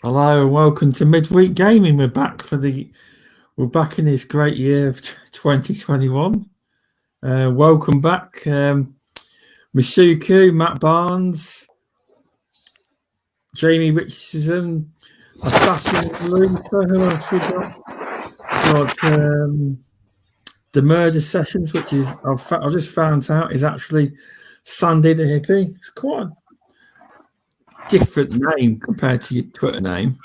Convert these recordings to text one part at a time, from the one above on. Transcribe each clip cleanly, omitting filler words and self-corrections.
Hello and welcome to Midweek Gaming. We're back in this great year of 2021. Welcome back, Misuku, Matt Barnes, Jamie Richardson, Assassin Luther. Who else we got? The Murder Sessions, which is I just found out is actually Sandy the Hippie. It's quite a different name compared to your Twitter name.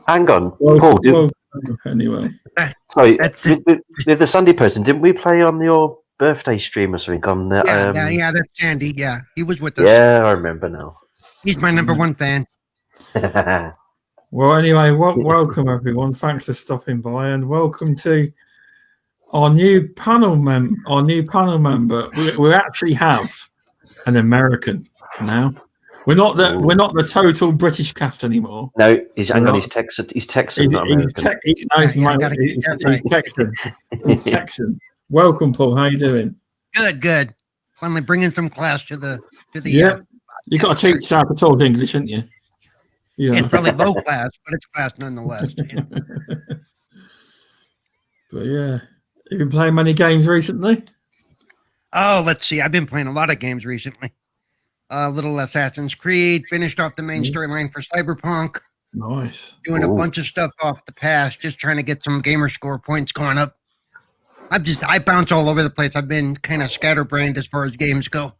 Hang on, Paul. Anyway, sorry, with the Sandy person, didn't we play on your birthday stream or something? On yeah, that's Sandy. Yeah, he was with us. Yeah, I remember now. He's my number one fan. Well, anyway, welcome everyone. Thanks for stopping by, and welcome to our new panel member. We actually have an American now. We're not the total British cast anymore. No, he's Texan. He's Texan, not American. He's Texan. He's Texan. Welcome, Paul. How you doing? Good. Finally bringing some class to the. Yeah, you got to teach how to talk English, haven't you? Yeah. It's probably low class, but it's class nonetheless. Yeah. But yeah, you been playing many games recently? Oh, let's see. I've been playing a lot of games recently. Little Assassin's Creed, finished off the main storyline for Cyberpunk. Nice. Doing a bunch of stuff off the past, just trying to get some gamer score points going up. I bounce all over the place. I've been kind of scatterbrained as far as games go.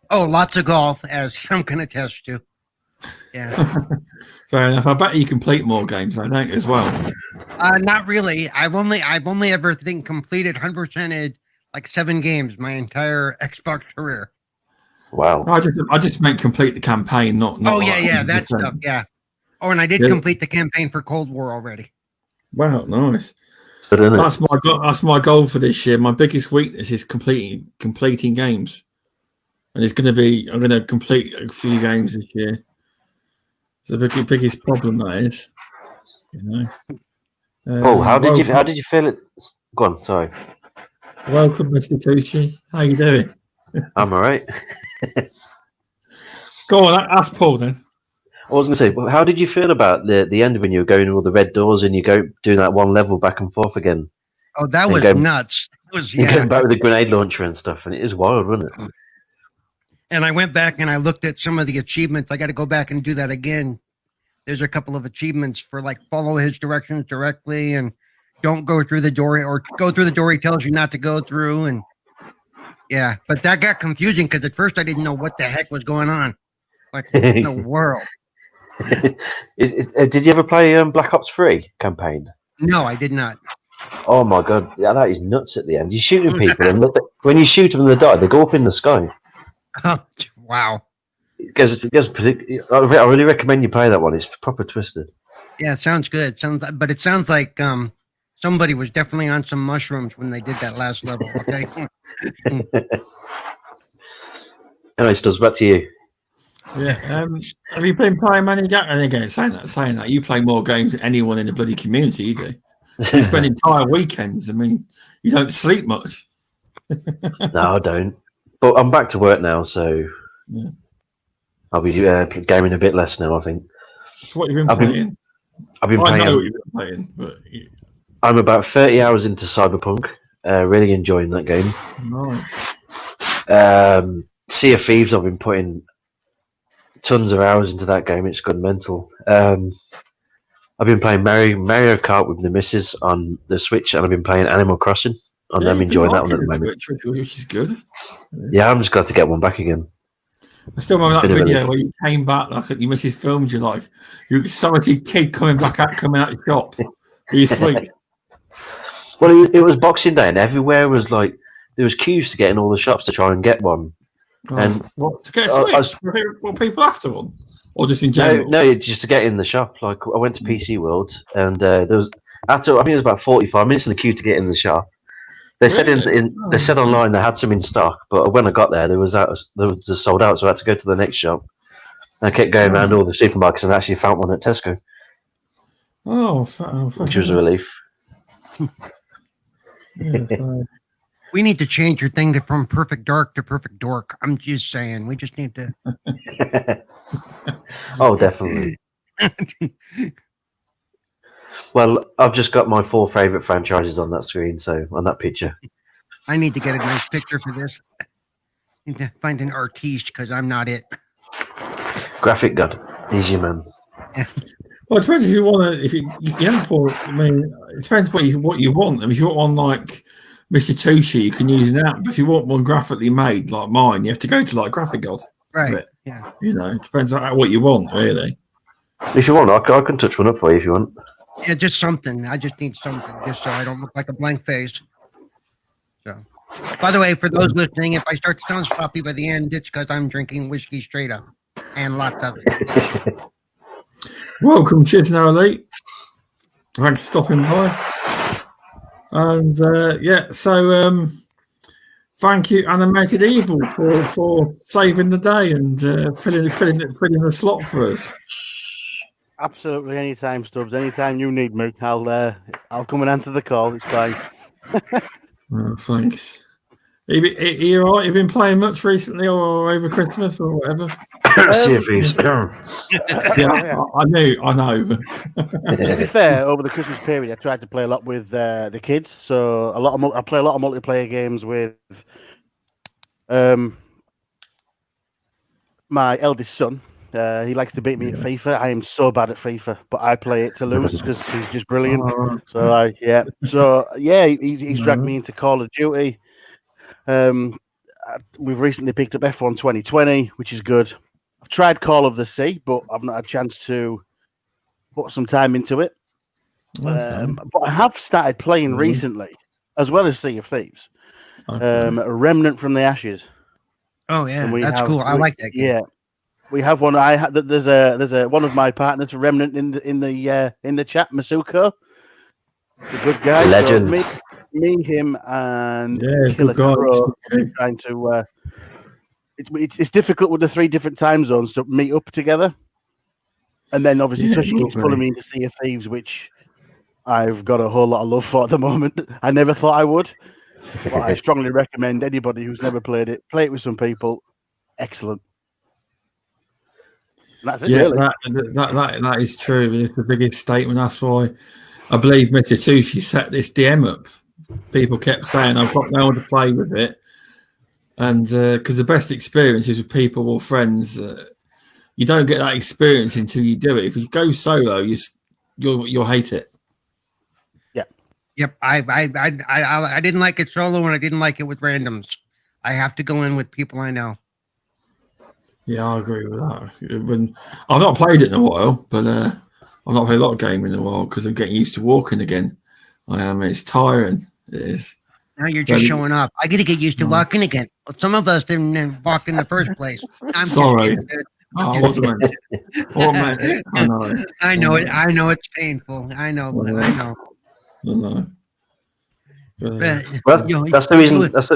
Oh, lots of golf, as some can attest to. Yeah. Fair enough. I bet you complete more games, I think, as well. Not really. I've only ever completed 100%ed like 7 games my entire Xbox career. Wow. I just meant complete the campaign, not oh yeah, that stuff. Yeah. Oh, and I did complete the campaign for Cold War already. Wow, nice. That's my goal for this year. My biggest weakness is completing games, and I'm going to complete a few games this year. It's the biggest problem that is. Paul, how did you feel it? Go on, sorry. Welcome, Mr. Tushi. How you doing? I'm all right. Go on, ask Paul then. I was going to say, well, how did you feel about the end when you were going to all the red doors and you go doing that one level back and forth again? Oh, that was nuts. It was going back with the grenade launcher and stuff, and it is wild, wasn't it? And I went back and I looked at some of the achievements. I got to go back and do that again. There's a couple of achievements for like follow his directions directly and don't go through the door, or go through the door he tells you not to go through. And yeah, but that got confusing because at first I didn't know what the heck was going on. Like, what in the world? Did you ever play Black Ops 3 campaign? No, I did not. Oh my god, that is nuts at the end. You're shooting people, and when you shoot them and they die, they go up in the sky. Oh, wow. I really recommend you play that one. It's proper twisted. Yeah, it sounds good. It sounds like somebody was definitely on some mushrooms when they did that last level. Okay. Anyway, Stubbs, back to you. Yeah. Have you been playing many games? And again, saying that, you play more games than anyone in the bloody community. You do. You spend entire weekends. I mean, you don't sleep much. No, I don't. But I'm back to work now, so yeah. I'll be gaming a bit less now, I think. So what have you been playing? I've been playing. I know what you've been playing, but I'm about 30 hours into Cyberpunk. Really enjoying that game. Nice. Sea of Thieves, I've been putting tons of hours into that game. It's gone mental. I've been playing Mario Kart with the missus on the Switch, and I've been playing Animal Crossing. And I'm enjoying that one at the moment. Switch, which is good. Yeah, I'm just glad to get one back again. I still remember that video where you came back, like your missus filmed you, like you saw a kid coming out the shop. Were you sweet? Well, it was Boxing Day, and everywhere was like there was queues to get in all the shops to try and get one. Oh, and what, to get a Switch? Were people after one, or just in general? No, just to get in the shop. Like I went to PC World, and there was I think it was about 45 minutes in the queue to get in the shop. They said they said online they had some in stock, but when I got there, they were just sold out, so I had to go to the next shop. And I kept going around all the supermarkets and actually found one at Tesco. Which was a relief. We need to change your thing from Perfect Dark to Perfect Dork. I'm just saying, we just need to. Oh, definitely. Well, I've just got my 4 favourite franchises on that screen, so on that picture. I need to get a nice picture for this. Need to find an artiste because I'm not it. Graphic God, he's your man. Well, it depends if you want to. If you haven't for, I mean, it depends what you want. I mean, if you want one like Mr. Tushi, you can use an app. But if you want one graphically made like mine, you have to go to like Graphic God. Right. Yeah. You know, it depends on what you want, really. If you want, I can touch one up for you if you want. Yeah, just something. I just need something, just so I don't look like a blank face. So, by the way, for those listening, if I start to sound sloppy by the end, it's because I'm drinking whiskey straight up, and lots of it. Welcome, cheers now, Elite. Thanks for stopping by. And so thank you, Animated Evil, for saving the day and filling the slot for us. Absolutely, anytime, Stubbs. Anytime you need me, I'll come and answer the call. It's fine. Oh, thanks. Are you all right? You've been playing much recently, or over Christmas, or whatever? Sea of Thieves. Yeah, I know. To be fair, over the Christmas period, I tried to play a lot with the kids. So I play a lot of multiplayer games with my eldest son. He likes to beat me at FIFA. I am so bad at FIFA, but I play it to lose because he's just brilliant. He's dragged me into Call of Duty. We've recently picked up F1 2020, which is good. I've tried Call of the Sea, but I've not had a chance to put some time into it. But I have started playing recently, as well as Sea of Thieves. Remnant from the Ashes. Oh yeah, that's cool. I like that game. Yeah, we have one. There's a one of my partners, Remnant, in the chat, Masuko. He's a good guy. Legend. So me, him, and Killer Crow trying to. It's difficult with the 3 different time zones to meet up together, and then obviously Tushi keeps pulling me into Sea of Thieves, which I've got a whole lot of love for at the moment. I never thought I would, but I strongly recommend anybody who's never played it, play it with some people. Excellent. And that's it. Really. That is true. It's the biggest statement. That's why I believe Mr. Tushi set this DM up. People kept saying, I've got no one to play with it. And because the best experience is with people or friends. You don't get that experience until you do it. If you go solo, you'll hate it. Yeah. Yep. I didn't like it solo, and I didn't like it with randoms. I have to go in with people I know. Yeah, I agree with that. I've not played it in a while, but I've not played a lot of gaming in a while because I'm getting used to walking again. I am. It's tiring. It is. Now you're just showing up. I got to get used to walking again. Well, some of us didn't walk in the first place. I'm sorry. I wasn't meant to. I know. I know it. I know it's painful. I know. I know. That's the reason. That's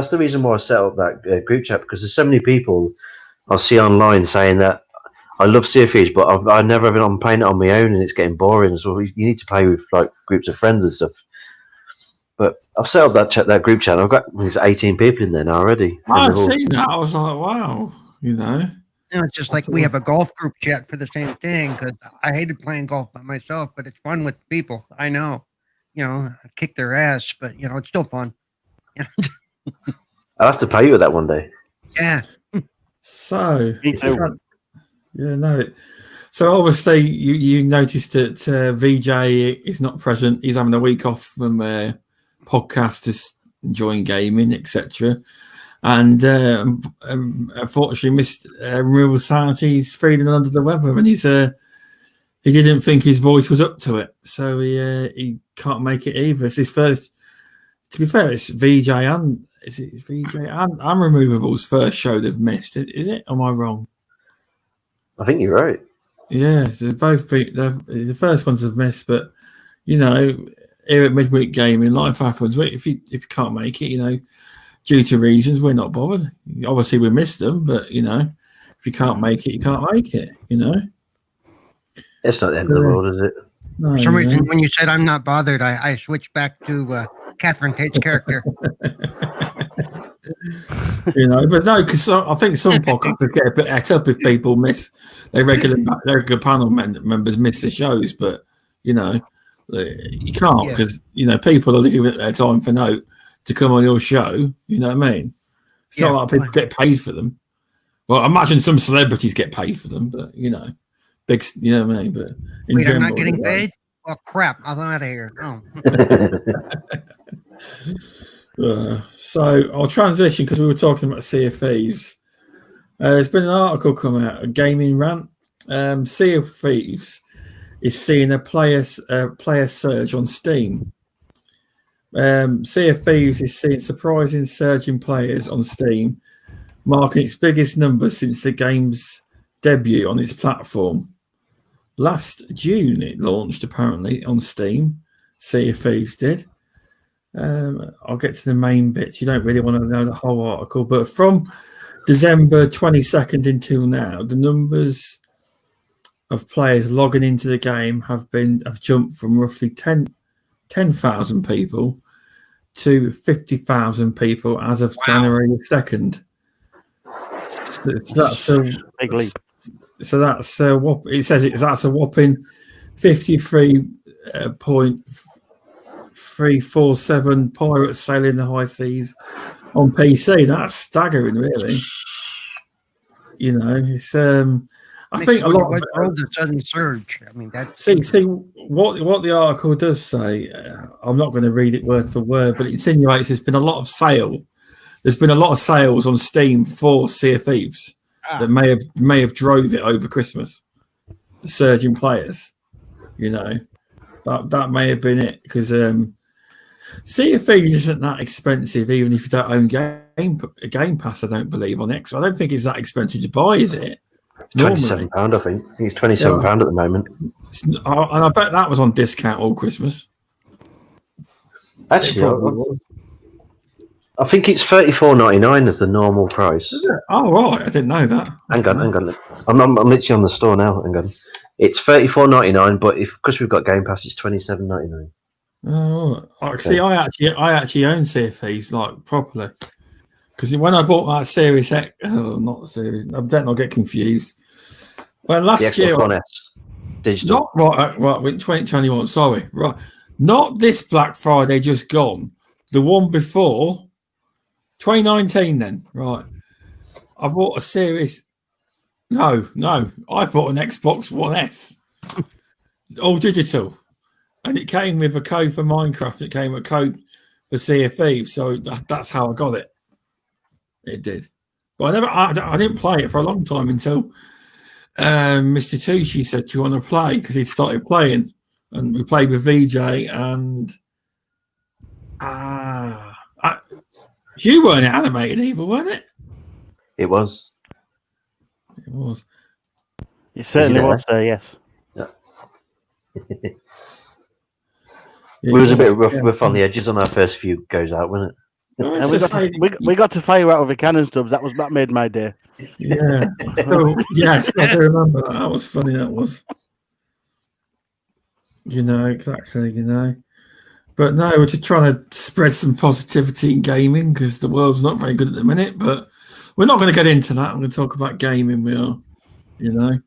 the reason why I set up that group chat, because there's so many people I see online saying that I love Sea of Thieves, but I've never been playing it on my own, and it's getting boring. So you need to play with like groups of friends and stuff. But I've set up that group chat. I've got 18 people in there now already. I've seen that. I was like, wow, It's just like we have a golf group chat for the same thing, because I hated playing golf by myself, but it's fun with people. I know, I kick their ass, but it's still fun. I'll have to play you with that one day. Yeah. So, me too. So obviously you noticed that VJ is not present. He's having a week off from podcasters, enjoying gaming, etc. And unfortunately, Mr. Real Sanity's feeling under the weather, and he didn't think his voice was up to it, so he can't make it either. It's his first. To be fair, it's VJ and Removable's first show they've missed. Is it? Am I wrong? I think you're right. Yeah, they're both the first ones have missed, but here at Midweek Gaming, life happens. If you can't make it, due to reasons, we're not bothered. Obviously, we missed them, but if you can't make it, you can't make it. It's not the end of the world, is it? No, For some reason, when you said I'm not bothered, I switched back to Catherine Tate's character. You know, but no, because I think some podcasts get a bit het up if people miss their regular panel members miss the shows. But you know, you can't because you know people are giving their time for note to come on your show. You know what I mean? It's not like people get paid for them. Well, I imagine some celebrities get paid for them, but you know, big, you know what I mean. But wait, I'm not getting paid. Oh crap! I'm out of here. Oh. So I'll transition because we were talking about Sea of Thieves. There's been an article come out, a gaming rant. Sea of Thieves is seeing a player surge on Steam. Sea of Thieves is seeing surprising surge in players on Steam, marking its biggest number since the game's debut on its platform. Last June, it launched apparently on Steam. Sea of Thieves did. I'll get to the main bits. You don't really want to know the whole article, but from December 22nd until now, the numbers of players logging into the game have jumped from roughly 10,000 people to 50,000 people as of January 2nd. That's a big leap. So that's that's a whopping 53.347 pirates sailing the high seas on PC. That's staggering, really. You know, it's I think a lot of the sudden surge. I mean, that see what the article does say. I'm not going to read it word for word, but it insinuates there's been a lot of sale. There's been a lot of sales on Steam for Sea of Thieves that may have drove it over Christmas. The surge in players, you know, that may have been it because Sea of Thieves isn't that expensive, even if you don't own Game Pass. I don't believe on X. I don't think it's that expensive to buy, is it? £27, I think. It's £27 at the moment. And I bet that was on discount all Christmas. Actually, I think it's $34.99 as the normal price. Oh right, I didn't know that. Hang on. I'm literally on the store now. Hang on. It's $34.99, but because we've got Game Pass, it's $27.99. Oh, see, I actually own Sea of Thieves like properly because when I bought that Series X, not the Series, I better not get confused. Well, last year, One S digital. Not right, in 2021. Sorry, right, not this Black Friday just gone. The one before. 2019 then, right. I bought a Series. No, I bought an Xbox One S. All digital. And it came with a code for Minecraft. It came with a code for Sea of Thieves. So that's how I got it. It did. But I didn't play it for a long time until Mr. Tushi said, do you want to play? Because he'd started playing. And we played with VJ and you weren't animated either, weren't it? It was. It was. It certainly was, yes. Yeah. We was a bit rough on the edges on our first few goes out, wasn't it? And we got to fire out of a cannon stubs. That made my day. Yeah. So, yes, I do remember that. That was funny. That was. You know, exactly. You know. But no, we're just trying to spread some positivity in gaming because the world's not very good at the minute. But we're not going to get into that. I'm going to talk about gaming. We are, you know.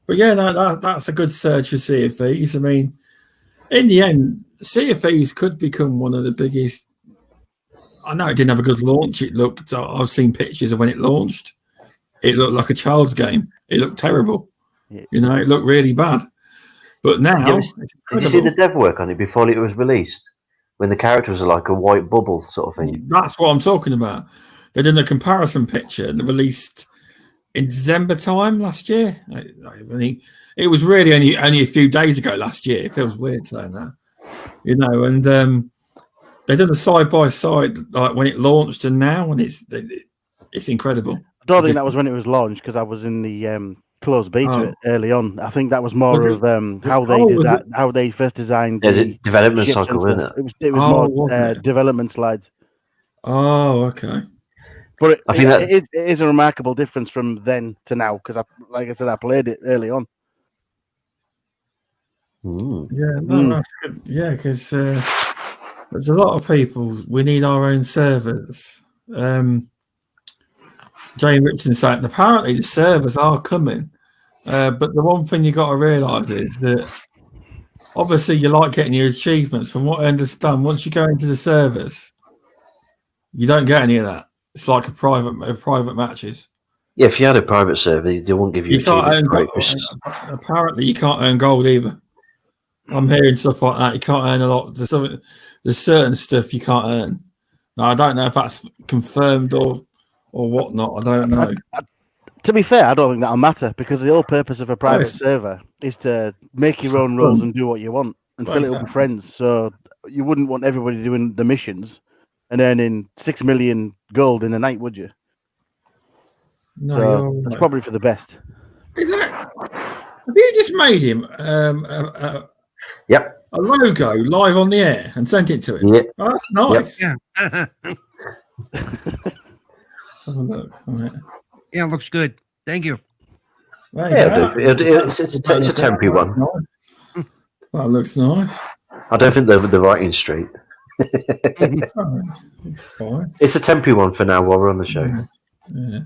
But yeah, no, that's a good surge for Sea of Thieves. I mean, in the end, Sea of Thieves could become one of the biggest. I know it didn't have a good launch. I've seen pictures of when it launched. It looked like a child's game. It looked terrible. Yeah. You know, it looked really bad. But now, did you see the dev work on it before it was released? When the characters are like a white bubble sort of thing. That's what I'm talking about. They did a comparison picture and released in December time last year. It was really only a few days ago last year. It feels weird saying that, you know. And they did a side by side like when it launched and now, and it's incredible. I don't think that was when it was launched because I was in the closed beta early on. I think that was more of how they first designed. There's a development cycle, wasn't it? It was more development slides. Oh, okay. But it is a remarkable difference from then to now because, like I said, I played it early on. Yeah, that's good. Yeah, because there's a lot of people. We need our own servers. Jane Richardson saying apparently the servers are coming, but the one thing you got to realise is that obviously you like getting your achievements. From what I understand, once you go into the servers, you don't get any of that. It's like a private matches. Yeah, if you had a private server, they won't give you can't earn achievements. gold. Apparently, you can't earn gold either. I'm hearing stuff like that. You can't earn a lot. There's certain stuff you can't earn. Now, I don't know if that's confirmed or whatnot. I don't know. To be fair, I don't think that'll matter because the whole purpose of a private server is to make your own rules and do what you want and fill it up with friends. So you wouldn't want everybody doing the missions and earning 6 million gold in a night, would you? No, so that's probably for the best. Is that? Have you just made him Yep. a logo live on the air and sent it to him? Yep. Oh, that's nice. Yeah. Let's have a look. Yeah, it looks good. Thank you. It's a temporary one. That looks nice. I don't think they're writing straight. Fine. It's a temporary one for now while we're on the show. Yeah.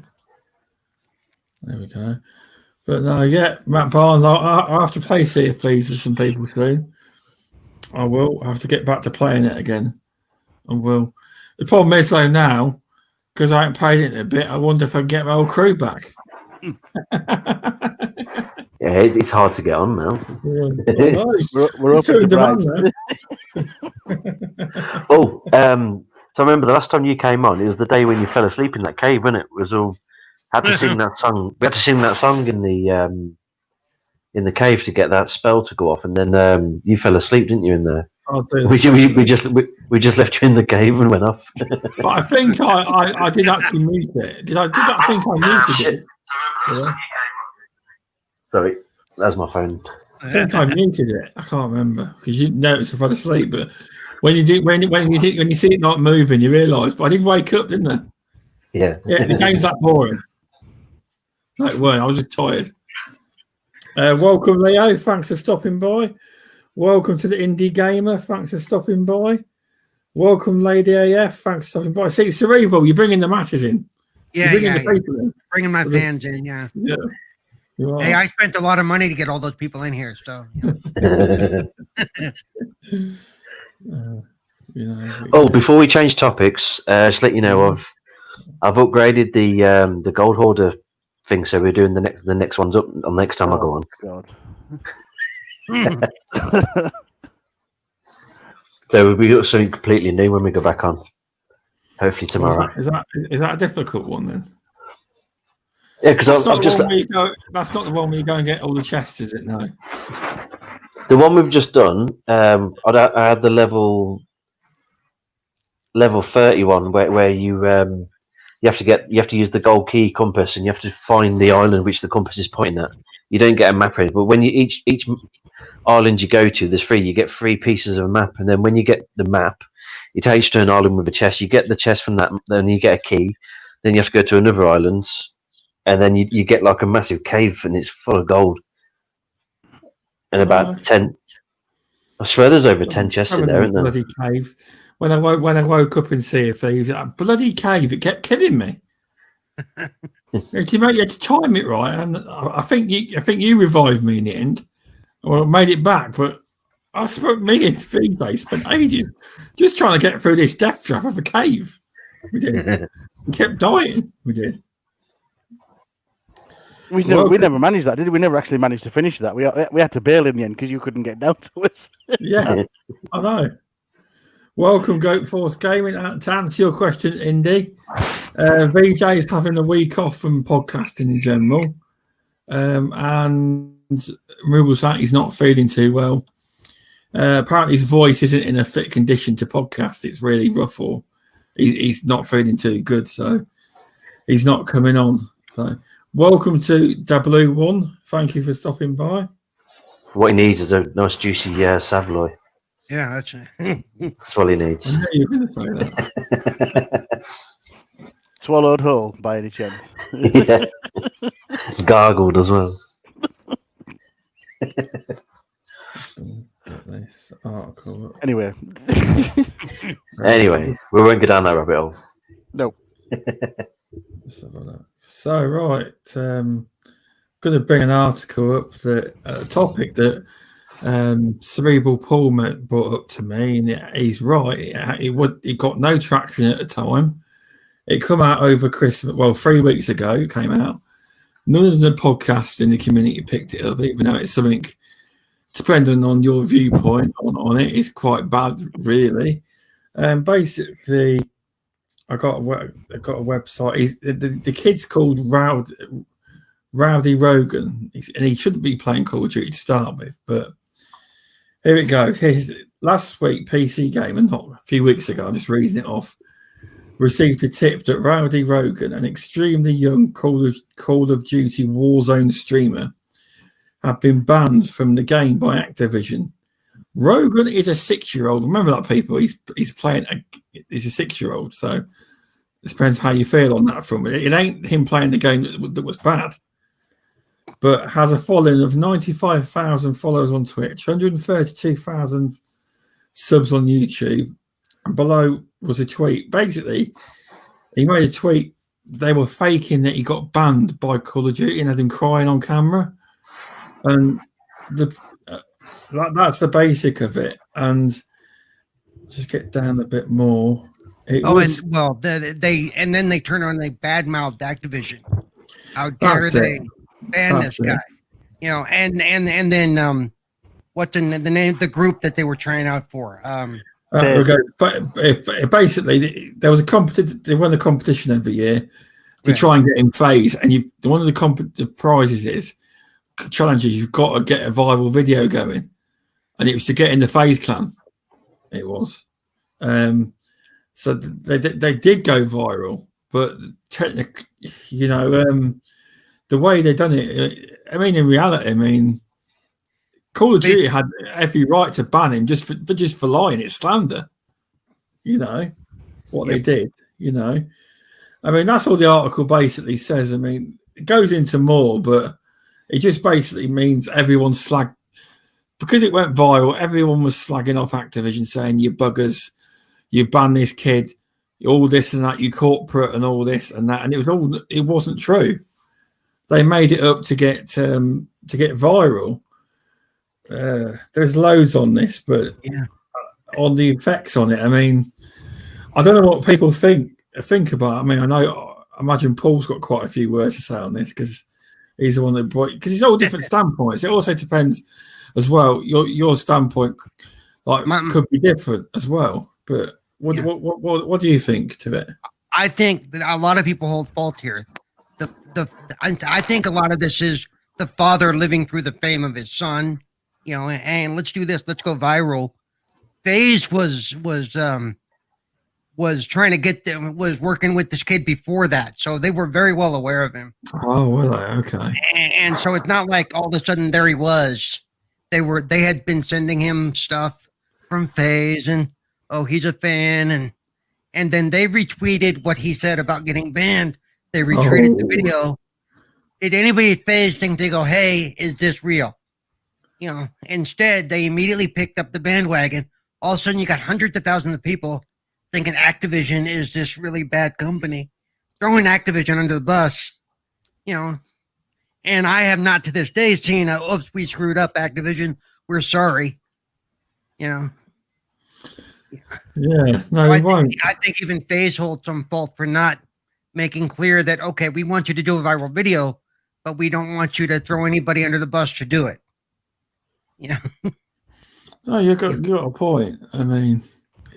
There we go. But no, yeah, Matt Barnes, I'll have to play Sea of Thieves with some people soon. I will. I have to get back to playing it again. I will. The problem is, though, now, because I haven't played it in a bit, I wonder if I can get my old crew back. Yeah, it's hard to get on now. Yeah, we're open to So I remember the last time you came on, it was the day when you fell asleep in that cave, wasn't it? It was all had to sing that song. We had to sing that song in the cave to get that spell to go off, and then you fell asleep, didn't you? In there, we just left you in the cave and went off. But I think I did actually mute it. Did I think I muted it? Yeah. Sorry, that's my phone. I think I muted it. I can't remember because you notice I fell asleep. But when you see it not moving, you realise. But I did wake up, didn't I? Yeah. Yeah, the game's that boring. No, it weren't. I was just tired. Welcome, Leo. Thanks for stopping by. Welcome to the Indie Gamer. Thanks for stopping by. Welcome, Lady AF. Thanks for stopping by. See, Cerebral, you're bringing the matters in. Yeah, you're bringing the people in. Bringing my fans in, yeah. Yeah. Hey, I spent a lot of money to get all those people in here, so. Before we change topics, just let you know, I've upgraded the gold hoarder thing, so we're doing the next one's up on next time I go on. God. So we'll be doing something completely new when we go back on. Hopefully tomorrow. Is that a difficult one then? Yeah, because that's not the one where you go and get all the chests, is it? No. The one we've just done, I had the level 31 where you have to use the gold key compass and you have to find the island which the compass is pointing at. You don't get a map ready, but when you each island you go to, there's 3. You get 3 pieces of a map, and then when you get the map, it takes you to an island with a chest. You get the chest from that, then you get a key. Then you have to go to another island, and then you get like a massive cave, and it's full of gold. And about 10. I swear there's over 10 chests in there, isn't there? Bloody caves. When I woke up in Sea of Thieves, that bloody cave, it kept kidding me. You had to time it right, and I think you revived me in the end, or made it back. But me and Feedbase spent ages just trying to get through this death trap of a cave. We did. We kept dying. We did. We never managed that, did we? We never actually managed to finish that. We had to bail in the end because you couldn't get down to us. Yeah, I know. Welcome, Goat Force Gaming. To answer your question, Indy, VJ is having a week off from podcasting in general, and Rubles that he's not feeling too well. Apparently, his voice isn't in a fit condition to podcast. It's really rough, or he's not feeling too good, so he's not coming on. So, welcome to W1. Thank you for stopping by. What he needs is a nice juicy Savoy. Yeah, that's right. That's what he needs. I knew you were going to say that. Swallowed whole, by any chance? Yeah. Gargled as well. This article. Anyway, we won't go down that rabbit hole. No. Let's have a look. So right, going to bring an article up that a topic that Cerebral Paul brought up to me, and he's right. It got no traction at the time. It come out over Christmas. Well, 3 weeks ago, it came out. None of the podcasts in the community picked it up, even though it's something, depending on your viewpoint on it, is quite bad, really. Basically, I got a website. The kid's called Rowdy Rogan, and he shouldn't be playing Call of Duty to start with. But here it goes. Here's last week, PC Gamer, not a few weeks ago. I'm just reading it off. Received a tip that Rowdy Rogan, an extremely young Call of Duty Warzone streamer, had been banned from the game by Activision. Rogan is a 6-year-old. Remember that, people. He's playing. He's a 6-year-old. So it depends how you feel on that from it. It ain't him playing the game that was bad, but has a following of 95,000 followers on Twitch, 132,000 subs on YouTube, and below was a tweet. Basically, he made a tweet. They were faking that he got banned by Call of Duty and had him crying on camera, and that's the basic of it. And just get down a bit more. Then they turn on, they badmouthed Activision. How dare they ban this guy? You know, and then what's the name of the group that they were trying out for? Basically, there was a competition. They run a competition every year to try and get in phase, and one of the prizes challenges. You've got to get a viral video going, and it was to get in the phase clan. It was, so they did go viral, but technically, you know, the way they done it. I mean, in reality, Call of Duty had every right to ban him just for lying. It's slander. You know what they did. You know, that's all the article basically says. It goes into more, but it just basically means everyone's because it went viral. Everyone was slagging off Activision, saying you buggers, you've banned this kid, all this and that, you corporate and all this and that, and it wasn't true. They made it up to get viral. There's loads on this, but on the effects on it, I don't know what people think about. I imagine Paul's got quite a few words to say on this because he's the one that because it's all different standpoints. It also depends as well. Your standpoint could be different as well. But what do you think to it? I think that a lot of people hold fault here. I think a lot of this is the father living through the fame of his son. You know, and let's do this. Let's go viral. FaZe was trying to get them, was working with this kid before that, so they were very well aware of him. Oh, well, okay. And so it's not like all of a sudden there he was. They had been sending him stuff from FaZe, and he's a fan, and then they retweeted what he said about getting banned. They retweeted the video. Did anybody at FaZe think, they go, hey, is this real? You know, instead, they immediately picked up the bandwagon. All of a sudden, you got hundreds of thousands of people thinking Activision is this really bad company, throwing Activision under the bus, you know. And I have not to this day seen oops, we screwed up, Activision. We're sorry. You know. Yeah, no, I think even FaZe holds some fault for not making clear that, okay, we want you to do a viral video, but we don't want you to throw anybody under the bus to do it. Yeah. No, you got a point.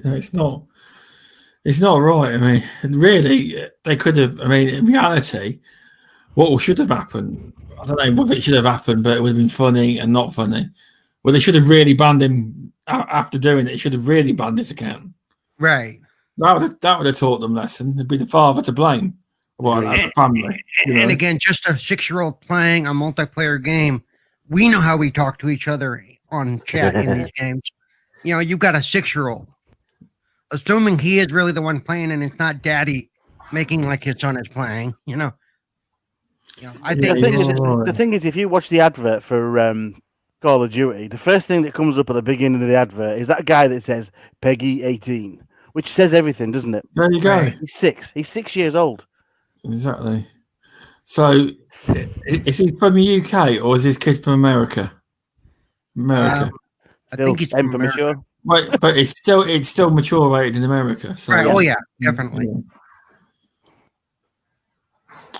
It's not right. Really, they could have. In reality, what should have happened? I don't know whether it should have happened, but it would have been funny and not funny. Well, they should have really banned him after doing it. They should have really banned his account. Right. That would have taught them a lesson. It'd be the father to blame. Well, the family. And again, just a 6-year-old playing a multiplayer game. We know how we talk to each other on chat in these games. You know, you've got a 6-year-old. Assuming he is really the one playing and it's not daddy making like his son is playing, you know. I think the thing is, if you watch the advert for Call of Duty, the first thing that comes up at the beginning of the advert is that guy that says Peggy 18. which says everything, doesn't it? There you go. Right. He's 6. He's 6 years old. Exactly. So, is he from the UK or is his kid from America? America. I think it's from America. mature. Wait, but it's still mature rated in America. So, Right. Oh yeah, definitely.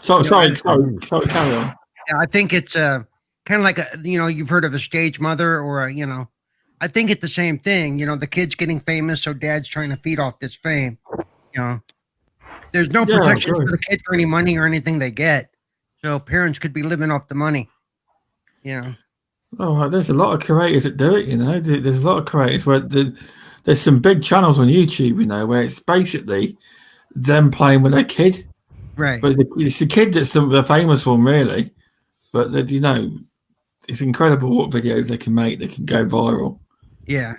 So sorry, carry on. Yeah, I think it's kind of like you've heard of a stage mother or I think it's the same thing. The kid's getting famous, so dad's trying to feed off this fame. There's no protection for the kid for any money or anything they get, so parents could be living off the money. Oh, there's a lot of creators that do it. There's a lot of creators where there's some big channels on YouTube, where it's basically them playing with their kid. Right. But it's the kid that's the famous one, really. But it's incredible what videos they can make. They can go viral. Yeah.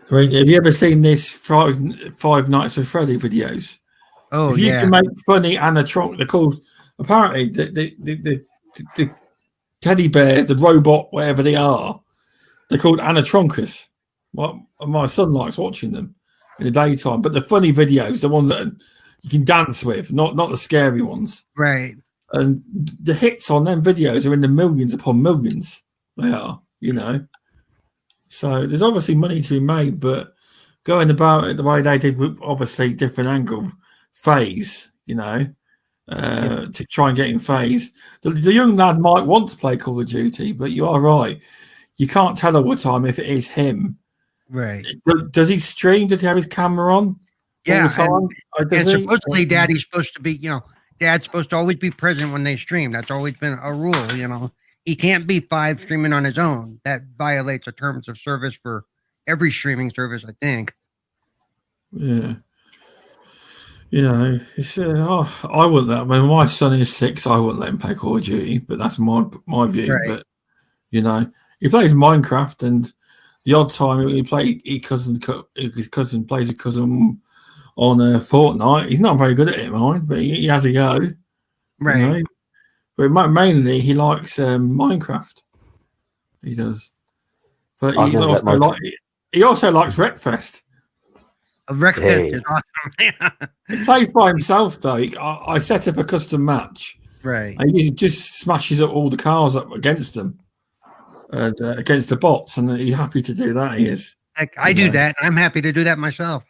I mean, have you ever seen this Five Nights with Freddy videos? Oh, if you can make funny animatronic, they're called apparently the teddy bears, the robot, whatever they are, they're called animatronkers. My son likes watching them in the daytime, but the funny videos, the ones that you can dance with, not the scary ones. Right. And the hits on them videos are in the millions upon millions. They are, So there's obviously money to be made, but going about it the way they did with obviously different angle phase, to try and get in phase. The young lad might want to play Call of Duty, but you are right. You can't tell all the time if it is him. Right. Does he stream? Does he have his camera on? Yeah. All the time? And supposedly daddy's supposed to be, dad's supposed to always be present when they stream. That's always been a rule, He can't be 5 streaming on his own. That violates the terms of service for every streaming service, I think. Yeah. It's I wouldn't let. I mean, my son is 6. I wouldn't let him play Call of Duty, but that's my view. Right. But he plays Minecraft, and the odd time his cousin plays a cousin on Fortnite. He's not very good at it, mind, but he has a go. Right. But mainly he likes Minecraft. He does. But he also likes Wreckfest. Wreckfest is awesome. He plays by himself though. I set up a custom match. Right. And he just smashes up all the cars up against them. Against the bots, and he's happy to do that. He is. I do that. I'm happy to do that myself.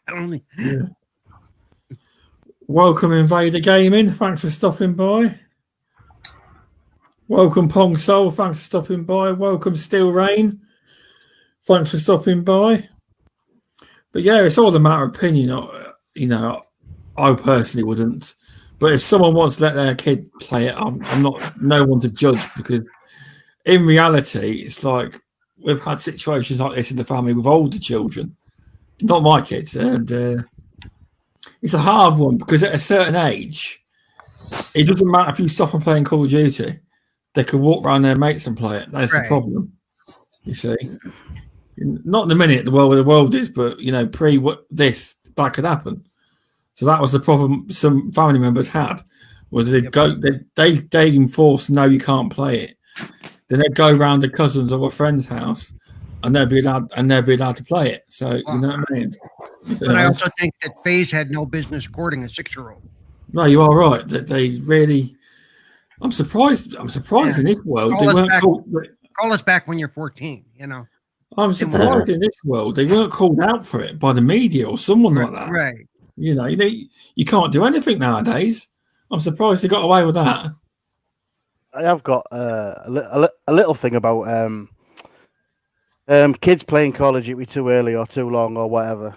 Yeah. Welcome, Invader Gaming. Thanks for stopping by. Welcome, Pong Soul. Thanks for stopping by. Welcome, Steel Rain. Thanks for stopping by. But yeah, it's all a matter of opinion. I personally wouldn't. But if someone wants to let their kid play it, I'm not no one to judge, because in reality, it's like we've had situations like this in the family with older children, not my kids, and it's a hard one because at a certain age, it doesn't matter if you stop them playing Call of Duty; they can walk around their mates and play it. That's the problem. You see, not in the minute the world is, but pre this that could happen. So that was the problem some family members had, was they enforce no, you can't play it. Then they'd go around a cousin's or a friend's house, and they'd be allowed to play it. So you know what I mean. But I also think that FaZe had no business courting a 6-year-old. No, you are right. That they really. I'm surprised. I'm surprised in this world they weren't called. Call us back when you're 14. I'm surprised in this world they weren't called out for it by the media or someone like that. Right. You can't do anything nowadays. I'm surprised they got away with that. I have got a little thing about kids playing Call of Duty too early or too long or whatever.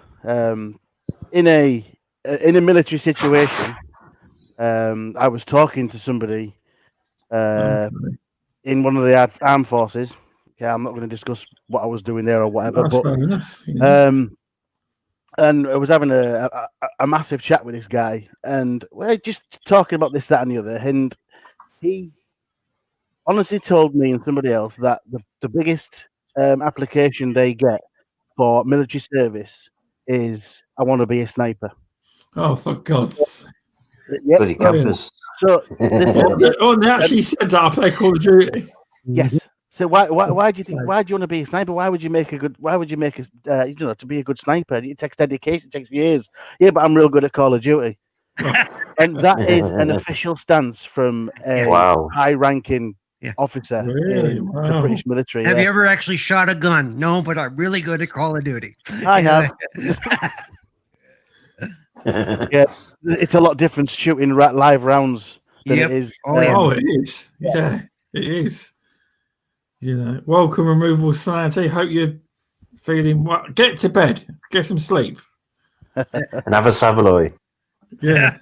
In a military situation, I was talking to somebody in one of the armed forces. Yeah, I'm not going to discuss what I was doing there or whatever. That's fair enough. And I was having a massive chat with this guy, and we're just talking about this, that, and the other. And he honestly told me and somebody else that the biggest application they get for military service is, I want to be a sniper. Oh, for God's sake. Yep. Campus. So they actually said that I play Call of Duty. Yes. So why do you think? Why do you want to be a sniper? Why would you make a? To be a good sniper? It takes dedication. It takes years. Yeah, but I'm real good at Call of Duty, and that is an official stance from a Wow. high-ranking Yeah. officer Really? in Wow. the British military. Have you ever actually shot a gun? No, but I'm really good at Call of Duty. I have. Yeah, it's a lot different shooting live rounds than Yep. it is. Oh, yeah. Oh, it is. Yeah, it is. You know, welcome removal sanity. Hope you're feeling well. Get to bed. Get some sleep. And have a Savoy. Yeah.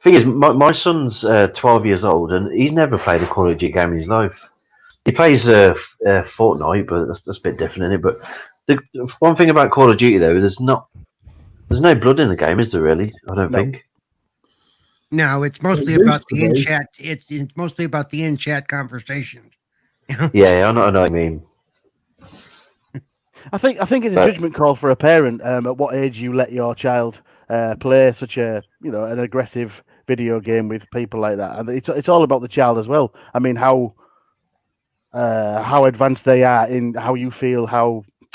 Thing is, my son's 12 years old, and he's never played a Call of Duty game in his life. He plays Fortnite, but that's a bit different, isn't it? But the one thing about Call of Duty, though, there's no blood in the game, is there? Really? I don't think. No, it's mostly It about used to the in be. chat. It's mostly about the in chat conversations. Yeah, I know what I mean. I think it's a judgment call for a parent at what age you let your child play such an aggressive video game with people like that, and it's all about the child as well. I mean, how advanced they are in how you feel,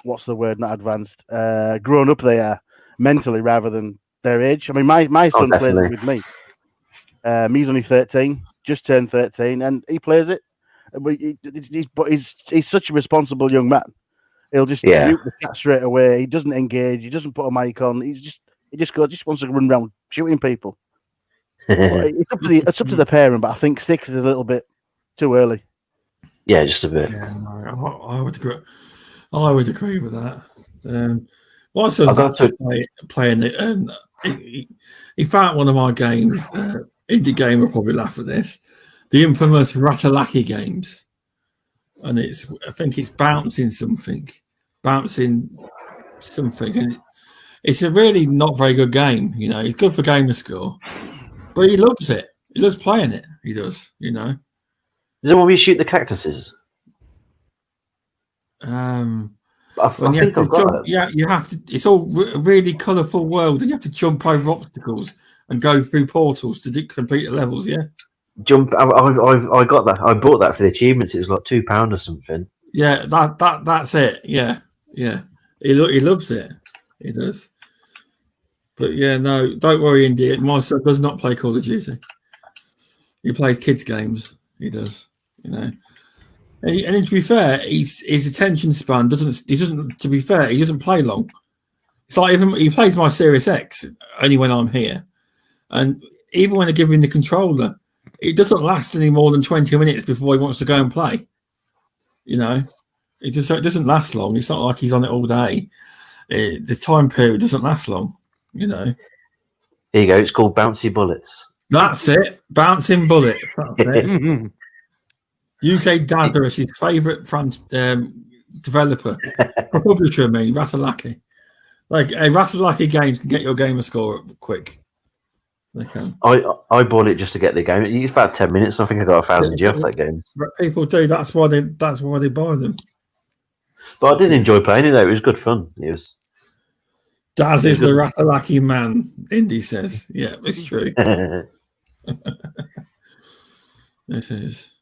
what's the word? Not advanced, grown up they are mentally rather than their age. I mean, my son plays it with me. He's only 13, just turned 13, and he plays it. But he's such a responsible young man. He'll just mute the chat straight away. He doesn't engage. He doesn't put a mic on. He just wants to run around shooting people. It's up to the parent, but I think 6 is a little bit too early. Yeah, just a bit. Yeah, no, I would agree. I would agree with that. My son's actually playing it, and he found one of my games. Indie game will probably laugh at this. The infamous Ratalaki games, and I think it's bouncing something, and it's a really not very good game. You know, it's good for gamer score, but he loves it. He loves playing it. He does. You know. Is it when we shoot the cactuses? I think I've got that. Yeah, you have to. It's all a really colourful world, and you have to jump over obstacles and go through portals to complete the levels. Yeah. Jump! I got that. I bought that for the achievements. It was like £2 or something. Yeah, that's it. Yeah. He loves it. He does. But yeah, no, don't worry, India. My son does not play Call of Duty. He plays kids games. He does. You know. And to be fair, his attention span doesn't. To be fair, he doesn't play long. It's like even he plays my Series X only when I'm here, and even when I give him the controller, it doesn't last any more than 20 minutes before he wants to go and play. You know, it doesn't last long. It's not like he's on it all day. The time period doesn't last long. You know. Here you go. It's called Bouncy Bullets. That's it. Bouncing Bullet. That's it. UK Dazzler is his favourite developer, publisher. I mean, Ratalaki. Like Ratalaki games can get your gamer score up quick. They can. I bought it just to get the game. It's about 10 minutes. I think I got 1,000 G off that game. But people do. That's why they buy them. But I did enjoy playing it. Though. It was good fun. It was. Daz is the Ratalaki man. Indy says, "Yeah, it's true." It is.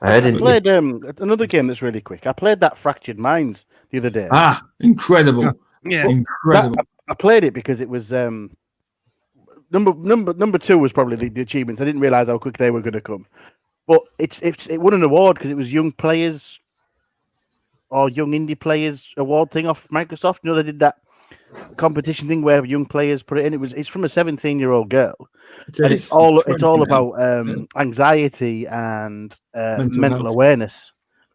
I played another game that's really quick. I played that Fractured Minds the other day. Incredible! Yeah, Incredible. I played it because it was number 2 was probably the achievements. I didn't realize how quick they were going to come, but it won an award because it was young players or young indie players award thing off Microsoft. You know, they did that competition thing where young players put it in. It's from a 17-year-old girl. It's all about anxiety and mental awareness,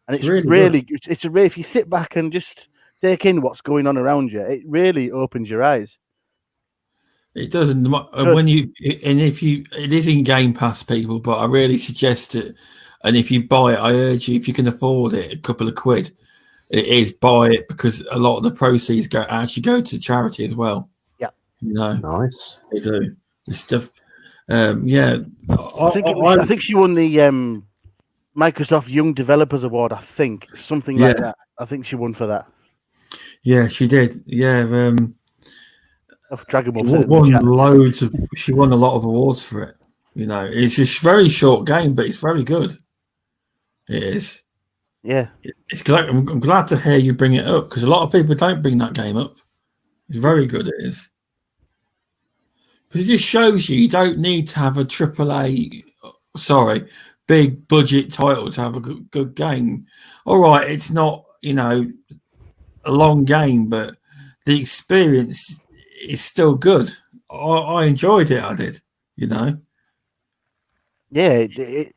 and it's really if you sit back and just take in what's going on around you, it really opens your eyes. It doesn't. It is in Game Pass, people, but I really suggest it. And if you buy it, I urge you, if you can afford it, a couple of quid, it is buy it because a lot of the proceeds actually go to charity as well. Yeah, you know, nice. They do this stuff. Yeah, I think she won the Microsoft Young Developers Award. I think something like that. I think she won for that. Yeah, she did. Yeah, Dragon Ball she won a lot of awards for it. You know, it's a very short game, but it's very good. It is. Yeah. It's glad, I'm glad to hear you bring it up because a lot of people don't bring that game up. It's very good. It is. Because it just shows you don't need to have a big budget title to have a good game. All right, it's not, a long game, but the experience is still good. I enjoyed it. I did, Yeah,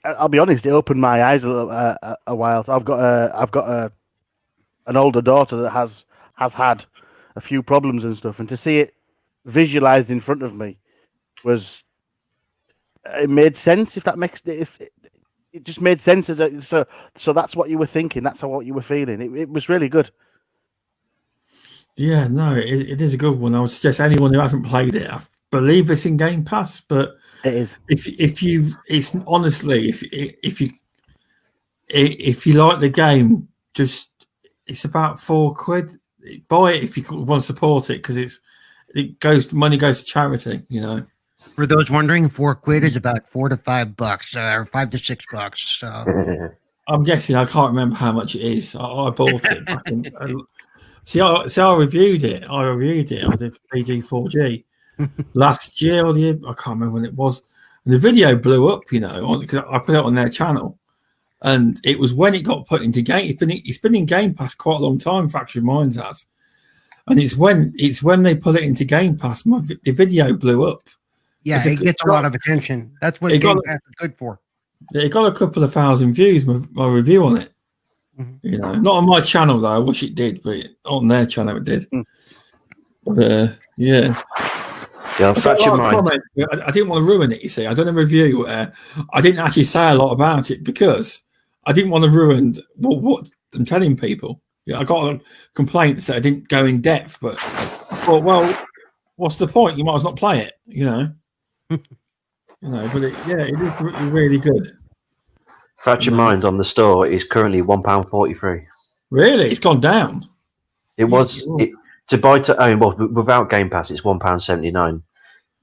I'll be honest. It opened my eyes a while. I've got an older daughter that has had a few problems and stuff, and to see it visualized in front of me it made sense. If that makes it just made sense. So that's what you were thinking. That's what you were feeling. It was really good. Yeah, no, it is a good one. I would suggest anyone who hasn't played it. I believe it's in Game Pass, but It is. If you like the game, it's about £4. Buy it if you want to support it because money goes to charity. For those wondering, £4 is about $4 to $5, or $5 to $6. So I'm guessing I can't remember how much it is. I bought it back in. I reviewed it. I did 3G, 4G last year or the year. I can't remember when it was. And the video blew up, because I put it on their channel. And it was when it got put into game. It's been in Game Pass quite a long time, Factory Minds has. And it's when they put it into Game Pass, the video blew up. Yeah, it gets a lot of attention. That's what Game Pass is good for. It got a couple of thousand views, my review on it. Mm-hmm. Not on my channel though. I wish it did, but on their channel it did. But yeah, Fractured Mind. I didn't want to ruin it. You see, I done a review where I didn't actually say a lot about it because I didn't want to ruin what I'm telling people. I got complaints that I didn't go in depth, but I thought, well, what's the point? You might as well not play it, But it is really good. Fractured Mind on the store is currently £1.43. Really, it's gone down. It was to buy to own. Well, without Game Pass, it's £1.79.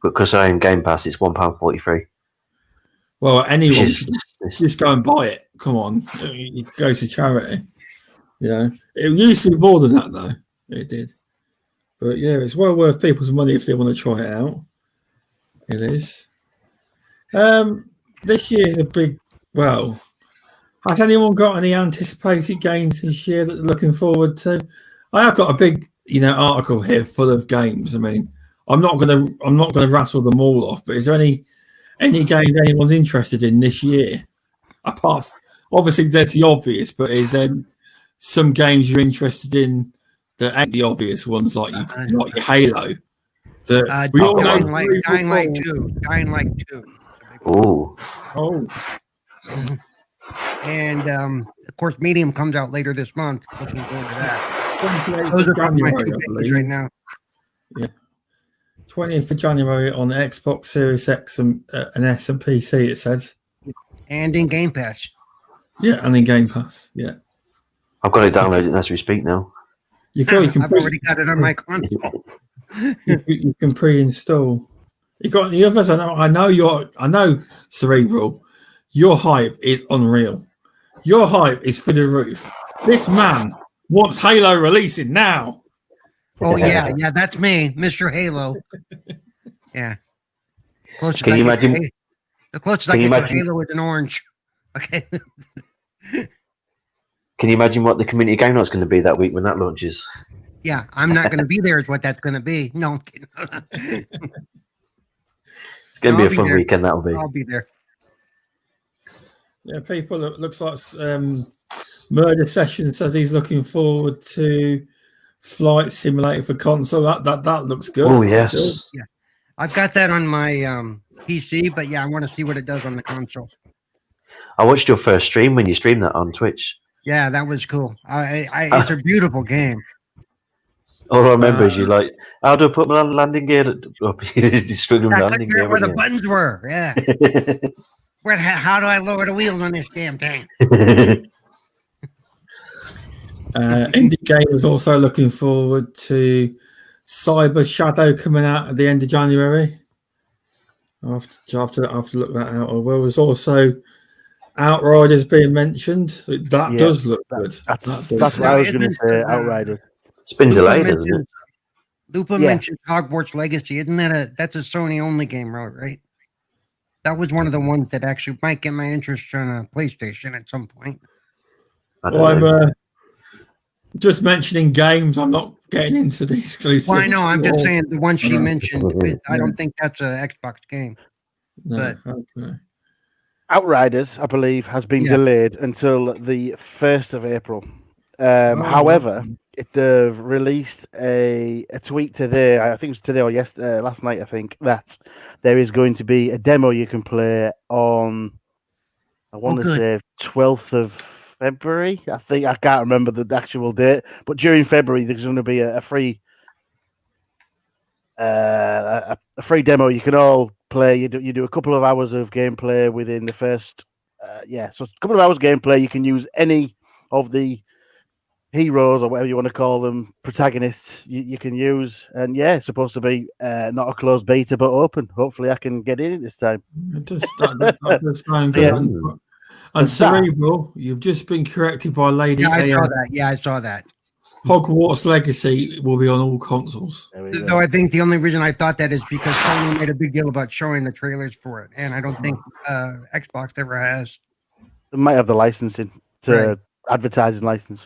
But because I own Game Pass, it's £1.43. Well, anyone just go and buy it. Come on, it goes to charity. It used to be more than that though. It did, but yeah, it's well worth people's money if they want to try it out. It is. This year is a big. Well, has anyone got any anticipated games this year that they're looking forward to? I have got a big, article here full of games. I mean, I'm not gonna rattle them all off. But is there any games anyone's interested in this year? Apart, obviously, there's the obvious, but is there some games you're interested in that ain't the obvious ones, like your Halo? That we all know. Dying Light 2. Dying Light 2. Oh. And of course, Medium comes out later this month. Looking forward to that. Those are probably my two picks right now. Yeah, 20th of January on Xbox Series X and S and PC. It says, and in Game Pass. Yeah, and in Game Pass. Yeah, I've got it downloaded as we speak now. I've already got it on my console. you can pre-install. You got the others. I know Cerebral. Your hype is unreal. Your hype is through the roof. This man wants Halo releasing now. Oh yeah, that's me, Mr. Halo. Yeah. Can you imagine? The closest I get to Halo is an orange. Okay. Can you imagine what the community game night's going to be that week when that launches? Yeah, I'm not going to be there. Is what that's going to be. No, I'm kidding. It's going to be a fun weekend. That'll be. I'll be there. Yeah, people. It looks like Murder Session says he's looking forward to Flight Simulator for console. That looks good. Oh yes. Yeah, I've got that on my PC, but yeah, I want to see what it does on the console. I watched your first stream when you streamed that on Twitch. Yeah, that was cool. It's a beautiful game. All I remember is you like, how do I put my landing gear up? You're struggling with landing gear. Where the buttons were, yeah. How do I lower the wheels on this damn thing? Indie Game is also looking forward to Cyber Shadow coming out at the end of January. I'll have to look that out. Well, there's also Outriders being mentioned. That Yeah, does look good. That's That does what look I was Isn't going to say. Outriders. It's been Lupa delayed, hasn't it? mentioned, Lupa Yeah. mentioned Hogwarts Legacy. Isn't that's a Sony only game, right? That was one of the ones that actually might get my interest on a PlayStation at some point. I Well, don't know. I'm just mentioning games. I'm not getting into the exclusivity. Well, I know. I'm just or- saying the one she know. mentioned. I Yeah. don't think that's an Xbox game. No, But- okay. Outriders, I believe, has been Yeah. delayed until the 1st of April. Oh, However, okay. it released a tweet today. I think it was today or yesterday, last night. I think that there is going to be a demo you can play on. I want to good. say 12th of February. I think I can't remember the actual date, but during February there's going to be a free a free demo you can all play. You do a couple of hours of gameplay within the first so a couple of hours gameplay. You can use any of the heroes or whatever you want to call them, protagonists you can use, and it's supposed to be not a closed beta but open. Hopefully I can get in it this time. It that does sound good. Yeah. And There's that. Cerebral, you've just been corrected by Lady Yeah, I saw AM. that. Yeah, I saw that. Hogwarts Legacy will be on all consoles. There we go. Though I think the only reason I thought that is because Sony made a big deal about showing the trailers for it, and I don't think Xbox ever has. They might have the licensing to Right. advertising license.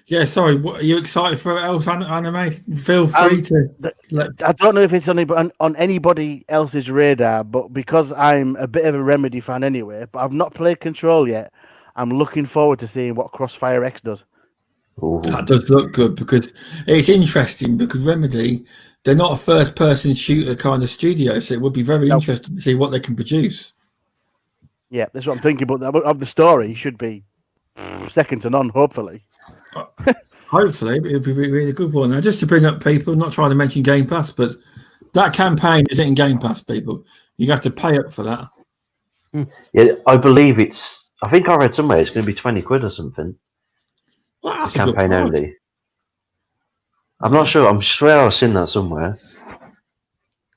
Yeah, sorry. What, are you excited for else anime? Feel free to let. I don't know if it's on anybody else's radar, but because I'm a bit of a Remedy fan anyway, but I've not played Control yet. I'm looking forward to seeing what Crossfire X does. Ooh. That does look good because it's interesting because Remedy, they're not a first-person shooter kind of studio, so it would be very interesting to see what they can produce. Yeah, that's what I'm thinking. But of the story, should be second to none. Hopefully. Hopefully, it'll be a really good one. Now, just to bring up people, not trying to mention Game Pass, but that campaign isn't in Game Pass, people. You have to pay up for that. Yeah, I believe it's. I think I read somewhere it's going to be 20 quid or something. Well, that's The a good campaign price. only. I'm not sure. I'm sure I've seen that somewhere.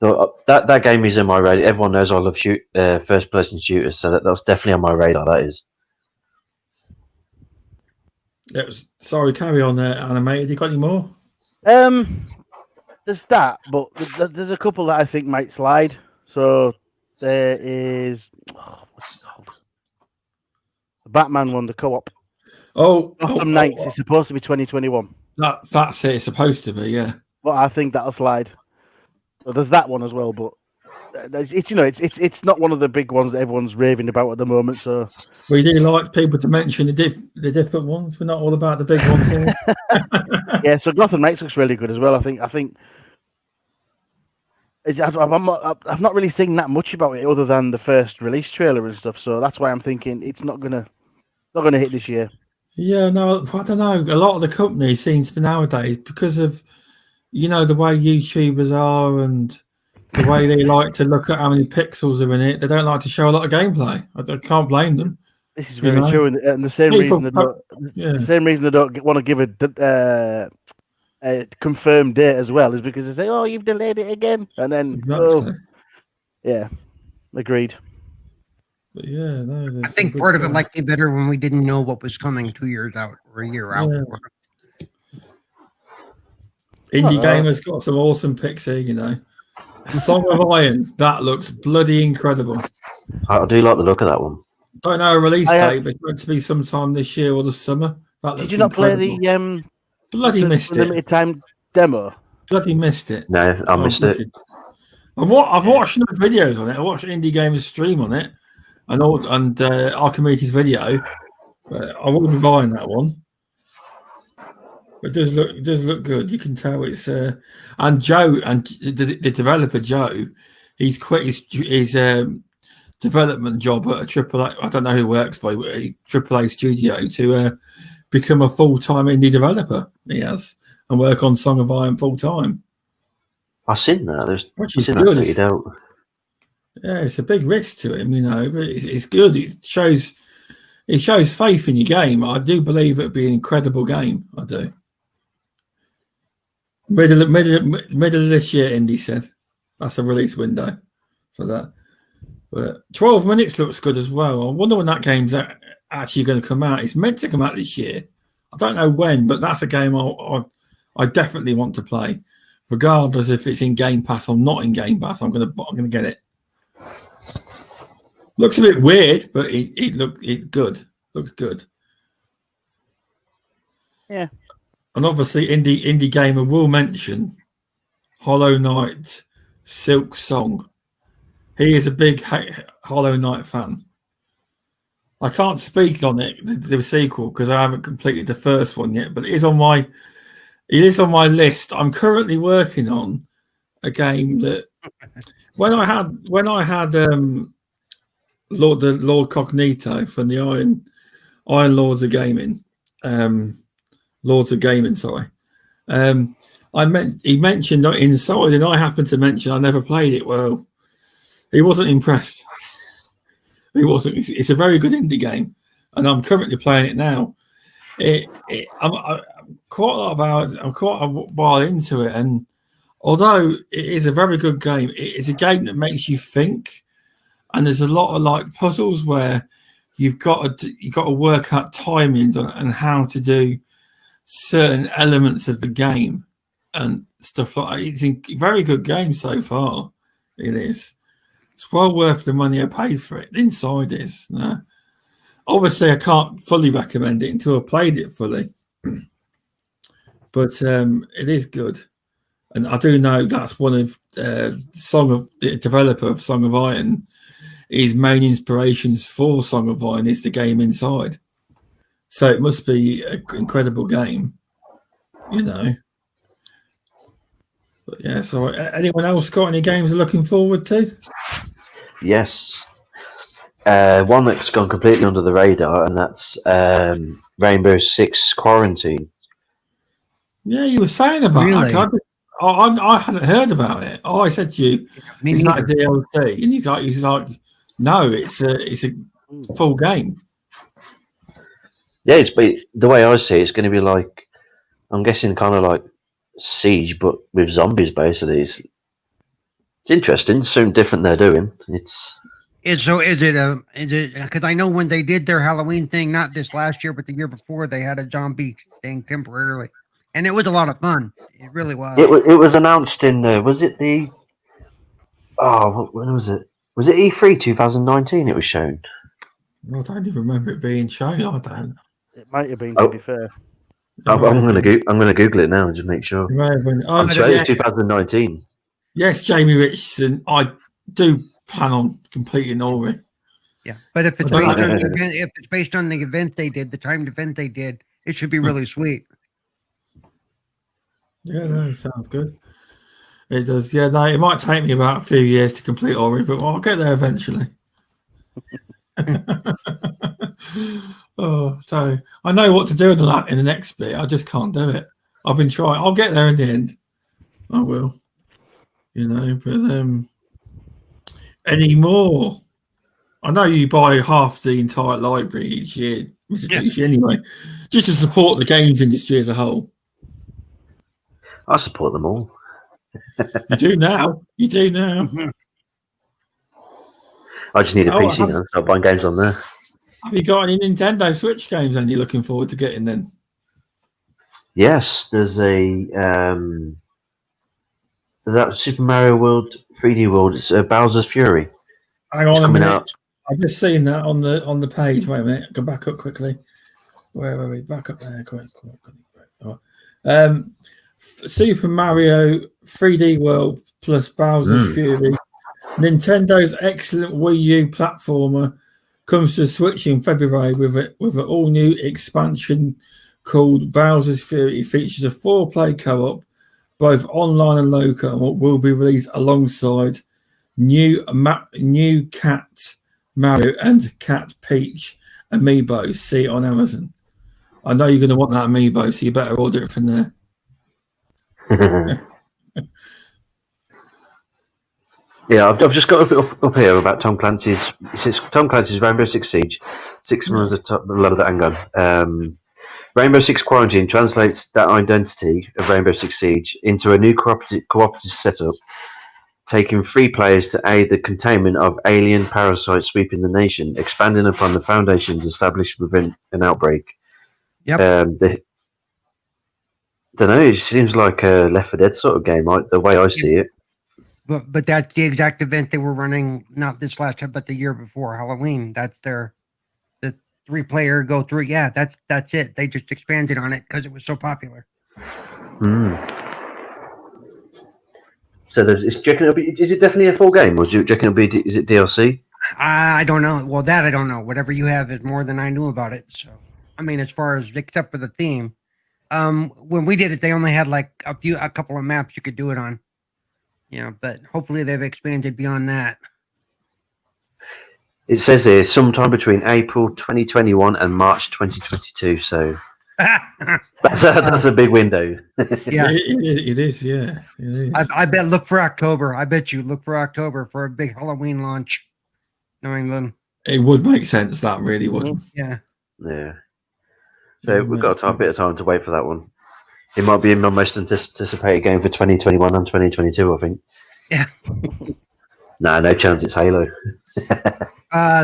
So that game is in my radar. Everyone knows I love first-person shooters, so that's definitely on my radar. That is. Sorry, carry on there, animated. You got any more? There's that, but there's a couple that I think might slide. So there is what's it called? The Batman one, the co-op. Gotham Knights is supposed to be 2021. That's it. It's supposed to be, yeah. But I think that'll slide. So there's that one as well, but it's not one of the big ones that everyone's raving about at the moment. So We do like people to mention the different ones. We're not all about the big ones here. yeah, so Gotham Knights looks really good as well. I think I've not really seen that much about it other than the first release trailer and stuff. So that's why I'm thinking it's not gonna hit this year. Yeah, no, I don't know. A lot of the companies seems to nowadays because of the way YouTubers are and the way they like to look at how many pixels are in it. They don't like to show a lot of gameplay. I can't blame them. This is very true, and the same reason they don't want to give a confirmed date as well is because they say, "Oh, you've delayed it again," and then Exactly. yeah, agreed. But yeah, no, I think part of it liked me better when we didn't know what was coming 2 years out or a year out. Indie Gamer's got some awesome picks here, Song of Iron, that looks bloody incredible. I do like the look of that one. Don't know a release date, but it's meant to be sometime this year or the summer. That Did you not incredible. play the bloody missed it? limited time demo? Bloody missed it. No, I missed it. I've watched enough videos on it. I watched Indie Gamer's stream on it, and Archimedes' video. But I wouldn't be buying that one. But it does look good. You can tell it's and Joe and the developer Joe, he's quit his development job at a AAA. I don't know who works for a AAA studio to become a full-time indie developer. He has and work on Song of Iron full-time. I've seen that. Which is seen good. that tweeted out. Yeah, it's a big risk to him, but it's good. It shows faith in your game. I do believe it'd be an incredible game. I do. Middle of this year, Indy said. That's a release window for that. But 12 minutes looks good as well. I wonder when that game's actually going to come out. It's meant to come out this year. I don't know when, but that's a game I definitely want to play, regardless if it's in Game Pass or not in Game Pass. I'm gonna get it. Looks a bit weird, but it good. Looks good. Yeah. And obviously, Indie Gamer will mention Hollow Knight Silk Song. He is a big Hollow Knight fan. I can't speak on it, the sequel, because I haven't completed the first one yet, but it is on my list. I'm currently working on a game that when I had Lord Cognito from the Iron Lords of Gaming, Lords of Gaming, sorry. He mentioned Inside, and I happened to mention I never played it. Well, he wasn't impressed. He wasn't. It's a very good indie game, and I'm currently playing it now. I'm quite a lot of hours. I'm quite a while into it, and although it is a very good game, it is a game that makes you think. And there's a lot of like puzzles where you've got to work out timings and how to do certain elements of the game and stuff like that. It's a very good game so far. It is. It's well worth the money I paid for it. Inside is. No. Obviously, I can't fully recommend it until I've played it fully. But it is good. And I do know that's one of the developer of Song of Iron. His main inspirations for Song of Iron is the game Inside. So it must be an incredible game, you know. But yeah, so anyone else got any games they're looking forward to? Yes. One that's gone completely under the radar, and that's Rainbow Six Quarantine. Yeah, you were saying about Really? that. I hadn't heard about it. Oh, I said to you, Me it's like a neither. DLC, and he's like, no, it's a full game. Yeah, the way I see it, it's going to be like, I'm guessing kind of like Siege, but with zombies, basically. It's interesting. It's something different they're doing. Is it because I know when they did their Halloween thing, not this last year, but the year before, they had a zombie thing temporarily, and it was a lot of fun. It really was. It was announced in was it the when was it? Was it E3 2019? It was shown. I don't even remember it being shown. I don't. It might have been, to be fair. I'm gonna Google it now and just make sure. I'm sure it's 2019. Yes, Jamie Richardson. I do plan on completing Ori. Yeah, but if it's based on the event, if it's based on the event they did, the timed event they did, it should be really sweet. Yeah, no, sounds good. It does. Yeah, no, it might take me about a few years to complete Ori, but I'll get there eventually. So I know what to do in the next bit. I just can't do it. I've been trying. I'll get there in the end. I will. You know, but any more? I know you buy half the entire library each year, Mr. Tushi, anyway, just to support the games industry as a whole. I support them all. You do now. You do now. Mhm. I just need a PC now. Start buying games on there. Have you got any Nintendo Switch games then you're looking forward to getting then? Yes, there's that Super Mario World 3D World. It's Bowser's Fury. Hang on It's a coming minute. out. I've just seen that on the page. Wait a minute. Go back up quickly. Where are we? Back up there. Quick. Super Mario 3D World plus Bowser's Fury. Nintendo excellent Wii U platformer comes to the Switch in February with an all-new expansion called Bowser's Fury. It features a 4-player co-op, both online and local, and will be released alongside new Cat Mario and Cat Peach amiibo. See it on Amazon. I know you're going to want that amiibo, so you better order it from there. Yeah, I've just got up here about Tom Clancy's. It's Tom Clancy's Rainbow Six Siege. 6 months of a lot of that handgun. Rainbow Six Quarantine translates that identity of Rainbow Six Siege into a new cooperative setup taking 3 players to aid the containment of alien parasites sweeping the nation, expanding upon the foundations established within an outbreak. Yep. Don't know. It seems like a Left 4 Dead sort of game, the way I see it. But that's the exact event they were running, not this last time, but the year before Halloween. That's the 3-player go through. Yeah, that's it. They just expanded on it because it was so popular. So do you reckon is it definitely a full game, or do you reckon is it DLC? I don't know. Well, that I don't know. Whatever you have is more than I knew about it. So, I mean, as far as except for the theme, when we did it, they only had like a couple of maps you could do it on. But hopefully they've expanded beyond that. It says here sometime between April 2021 and March 2022. So that's a big window. Yeah, it is. Yeah, it is. I bet. Look for October. I bet you look for October for a big Halloween launch. New England. It would make sense. That really would. Yeah. Yeah. So we've got a bit of time to wait for that one. It might be my most anticipated game for 2021 and 2022, I think. Yeah. Nah, no chance it's Halo.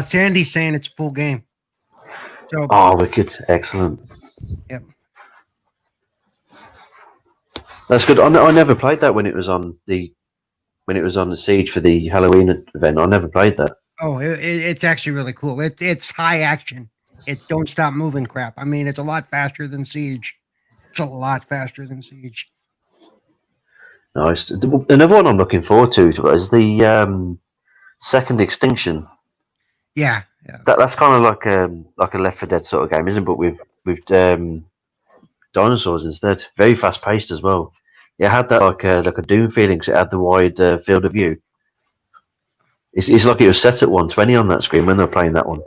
Sandy's saying it's a full game. So, wicked. Excellent. Yep. That's good. I never played that when it was on the Siege for the Halloween event. I never played that. Oh, it's actually really cool. It's high action. It don't stop moving crap. I mean, it's a lot faster than Siege. It's a lot faster than Siege. Nice. Another one I'm looking forward to is the Second Extinction. Yeah. That's kind of like a Left 4 Dead sort of game, isn't it? But with dinosaurs instead. Very fast paced as well. It had that like a Doom feeling. 'Cause it had the wide field of view. It's like it was set at 120 on that screen when they were playing that one.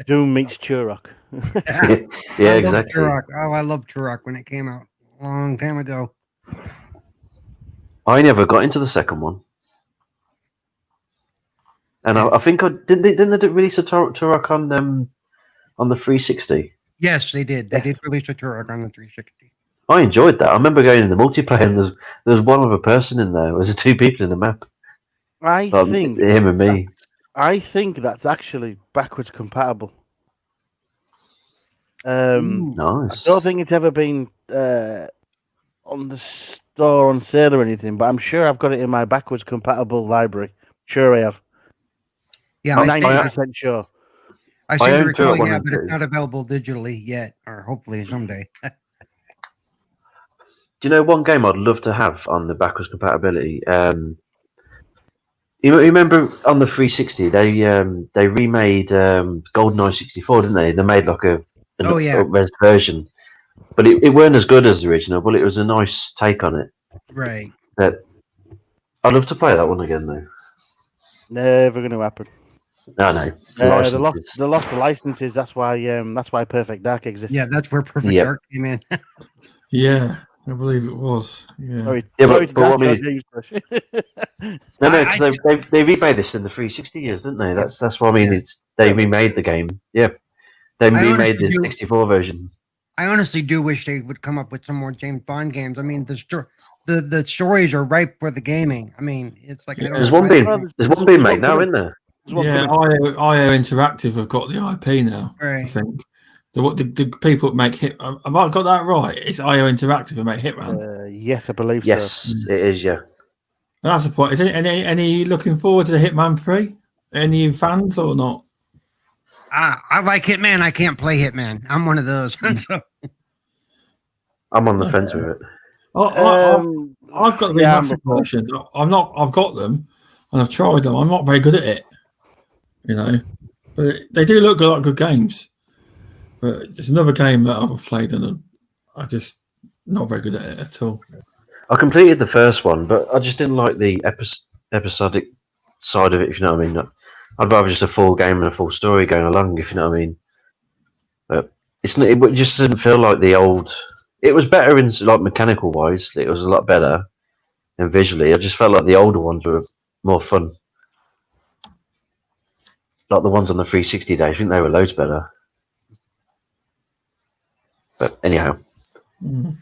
Doom meets Turok. Yeah, exactly. Turok. Oh, I loved Turok when it came out a long time ago. I never got into the second one, and I think didn't they release a Turok on the 360? Yes, they did. They did release a Turok on the 360. I enjoyed that. I remember going in the multiplayer, and there was one other person in there. There was 2 people in the map. I think him and me. I think that's actually backwards compatible. Nice. I don't think it's ever been on the store on sale or anything, but I'm sure I've got it in my backwards compatible library. Sure, I have. Yeah, I'm 90% sure. I seem to recall, but it's not available digitally yet, or hopefully someday. Do you know one game I'd love to have on the backwards compatibility? You remember on the 360 they remade GoldenEye 64, didn't they? They made like an up-res version, but it weren't as good as the original. But it was a nice take on it. Right. But I'd love to play that one again, though. Never going to happen. No. They lost the licenses. That's why Perfect Dark exists. Yeah, that's where Perfect Dark came in. Yeah, I believe it was. Yeah. Sorry, but what I mean is, because they remade this in the 360 years, didn't they? That's what I mean. They remade the game. Yeah, they remade the 64 version. I honestly do wish they would come up with some more James Bond games. I mean, the stories are ripe for the gaming. I mean, it's like there's one being made now, isn't there? Yeah, IO Interactive have got the IP now. Right. I think the people that make Hit. Have I got that right? It's IO Interactive that make Hitman. Yes, I believe so. Yes, it is. Yeah. That's the point. Is any looking forward to the Hitman 3? Any fans or not? I like Hitman. I can't play Hitman. I'm one of those. I'm on the fence with it. I've got the remastered versions. I've got them, and I've tried them. I'm not very good at it, but they do look like good games. But it's another game that I've played, and I just not very good at it at all. I completed the first one, but I just didn't like the episodic side of it. If you know what I mean. I'd rather just a full game and a full story going along. If you know what I mean. But it just didn't feel like the old. It was better in like mechanical wise. It was a lot better, and visually, I just felt like the older ones were more fun. Like the ones on the 360 days, I think they were loads better. But anyhow. And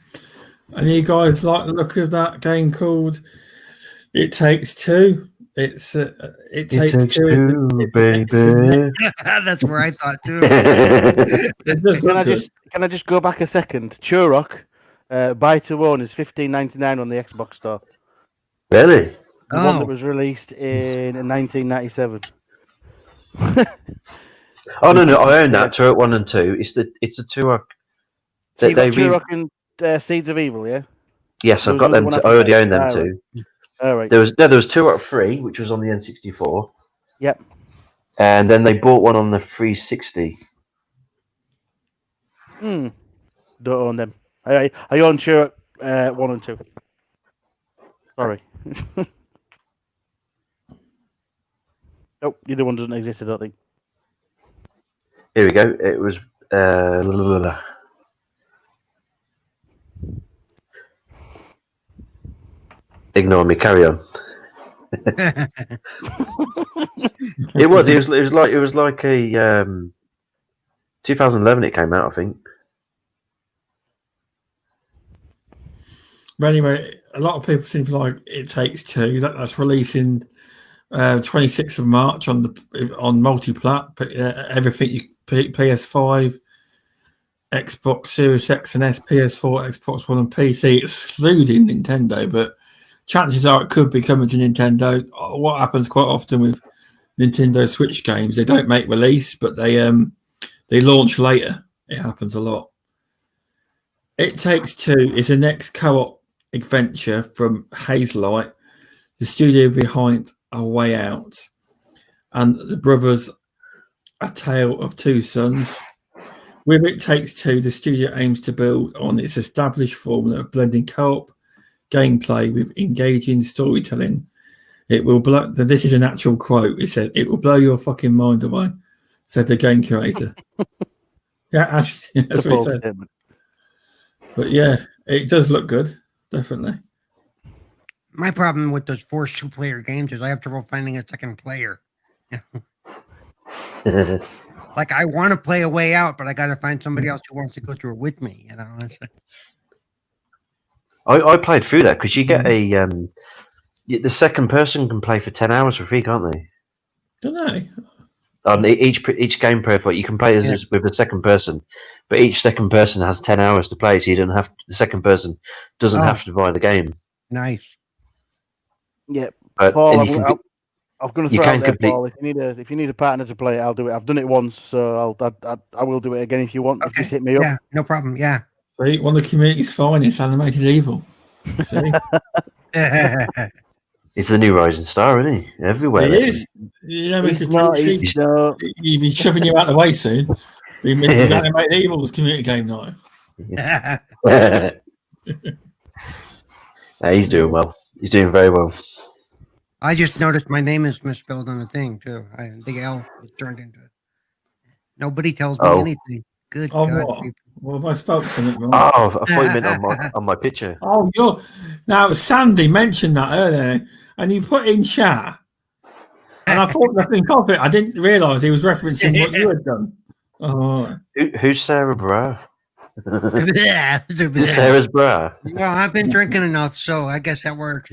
you guys like the look of that game called It Takes Two. It Takes Two, baby. That's where I thought too. It does Can look I good. just go back a second? Turok, buy to own is $15.99 on the Xbox Store. Really? The one that Oh, was released in 1997. Oh no, I own that Turret 1 and 2. It's the Turok. So you've got Turok and Seeds of Evil, yeah? Yes, There I've was got another them. one I after already that. own them Ah, too. All right. There was Turok 3, which was on the N64. Yep. And then they bought one on the 360. Don't own them. I own Turok 1 and 2. Sorry. Nope, the other one doesn't exist, I don't think. Here we go. It was. Ignore me. Carry on. It was like a 2011. It came out, I think. But anyway, a lot of people seem to like It Takes Two. That's releasing 26th of March on multiplat. Everything PS5, Xbox Series X and S, PS4, Xbox One, and PC, excluding Nintendo. But chances are it could be coming to Nintendo. What happens quite often with Nintendo Switch games, they don't make release, but they launch later. It happens a lot. It Takes Two is the next co-op adventure from Hazelight, the studio behind A Way Out, and the brothers A Tale of Two Sons. With It Takes Two, the studio aims to build on its established formula of blending co-op gameplay with engaging storytelling. It will blow. This is an actual quote. It said, "It will blow your fucking mind away," said the game curator. Yeah, actually, that's what he said. Statement. But yeah, it does look good, definitely. my problem with those forced two-player games is I have trouble finding a second player. Like I want to play A Way Out, but I got to find somebody else who wants to go through it with me. I played through that because you get the second person can play for 10 hours for free, can't they? Don't they? On each game profile, you can play as with a second person, but each second person has 10 hours to play, so you don't have the second person doesn't have to buy the game. Nice. Yeah, But Paul, and you can, I'm going to you throw can out there, complete. Paul. If you need a partner to play it, I'll do it. I've done it once, so I will do it again if you want. Okay. Just hit me up. Yeah, no problem. Yeah. See, one of the community's finest animated evil. See, He's the new rising star, isn't he? Everywhere. it is. You know, He's Mr. not. Tushi, He's no. you've been shoving you out of the way soon. The animated evil's community game night. He's doing well. He's doing very well. I just noticed my name is misspelled on the thing too. The L was turned into it. Nobody tells me anything. Good Oh, God. what? Well, have I spelled something wrong? Oh, I thought you meant on my picture. Oh, now Sandy mentioned that earlier, and he put in chat, and I thought nothing of it. I didn't realise he was referencing what you had done. Oh, Who's Sarah Bra? Yeah. Sarah's Bra. Well, I've been drinking enough, so I guess that works.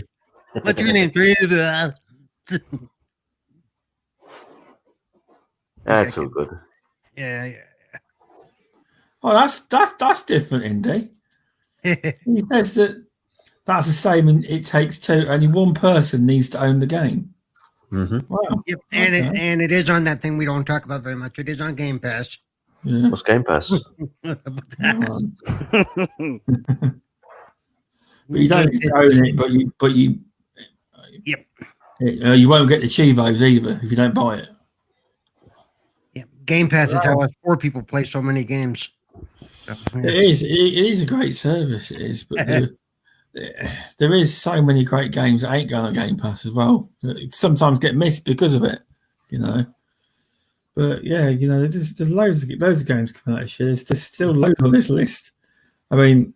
What's your name? That's all good. Yeah. oh, that's different, Indy. He says that's the same in It Takes Two. Only one person needs to own the game. Mm-hmm. Wow. Yep. And it is on that thing we don't talk about very much. It is on Game Pass. Yeah. What's Game Pass? But you don't need to own it, but you Yep. You won't get the Chivos either if you don't buy it. Yep. Game Pass is how us poor people play so many games. So, yeah. It is a great service. It is, but there is so many great games that ain't going on Game Pass as well. Sometimes get missed because of it, you know. But yeah, you know, there's loads of games coming out this year. There's still loads on this list. I mean,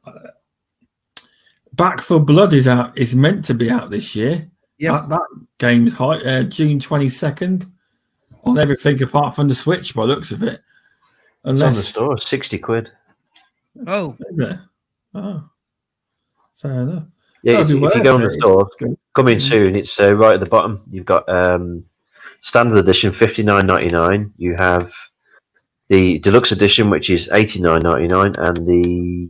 Back for Blood is meant to be out this year. Yep. That game's June 22nd on everything apart from the Switch by the looks of it. It's on the store, £60. Oh. Is it? Oh, fair enough. Yeah, if you go on the store, Coming soon. It's right at the bottom. You've got standard edition $59.99. You have the deluxe edition, which is $89.99, and the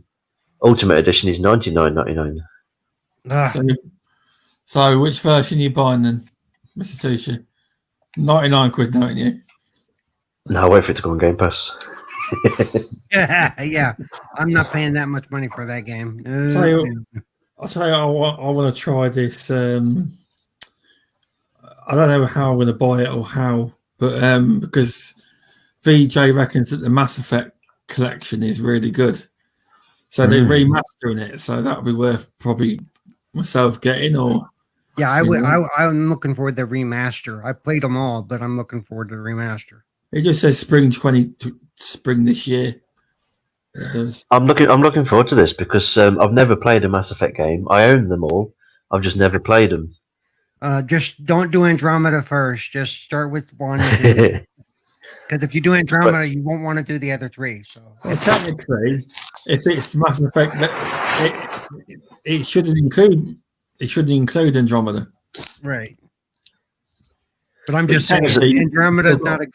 ultimate edition is $99.99. So which version are you buying then, Mr. Tushi? 99 quid, don't you? No, wait for it to go on Game Pass. Yeah, I'm not paying that much money for that game. I'll tell you, I want to try this. I don't know how I'm going to buy it or how, but because VJ reckons that the Mass Effect collection is really good, so they're remastering it. So that would be worth probably myself getting. Or yeah, I'm looking forward to the remaster. I played them all, but I'm looking forward to the remaster. It just says spring this year. It does. I'm looking forward to this because I've never played a Mass Effect game. I own them all. I've just never played them. Just don't do Andromeda first. Just start with 1 and 2. Because if you do Andromeda, you won't want to do the other 3. So technically, if it's Mass Effect, it shouldn't include Andromeda. Right. But I'm just saying, Andromeda is not a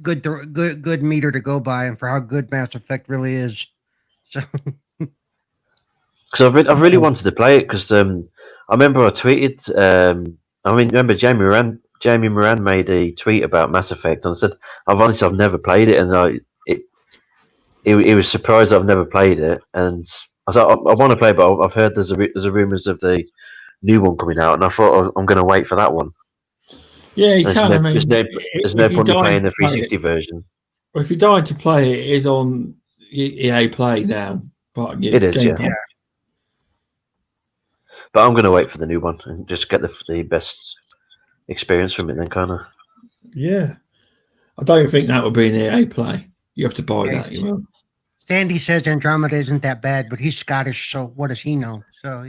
good meter to go by, and for how good Mass Effect really is. So, because I really wanted to play it because I remember I tweeted. Remember Jamie Moran made a tweet about Mass Effect, and I said, I've never played it, and he was surprised I've never played it, and I said, I want to play, but I've heard there's a rumors of the new one coming out, and I thought I'm going to wait for that one. Yeah, you can. There's no point in playing the 360 version. Well, if you're dying to play it, it is on EA Play now. But it is, yeah. But I'm going to wait for the new one and just get the best experience from it then, kind of. Yeah. I don't think that would be an EA Play. You have to buy that. You will. Sandy says Andromeda isn't that bad, but he's Scottish, so what does he know? So,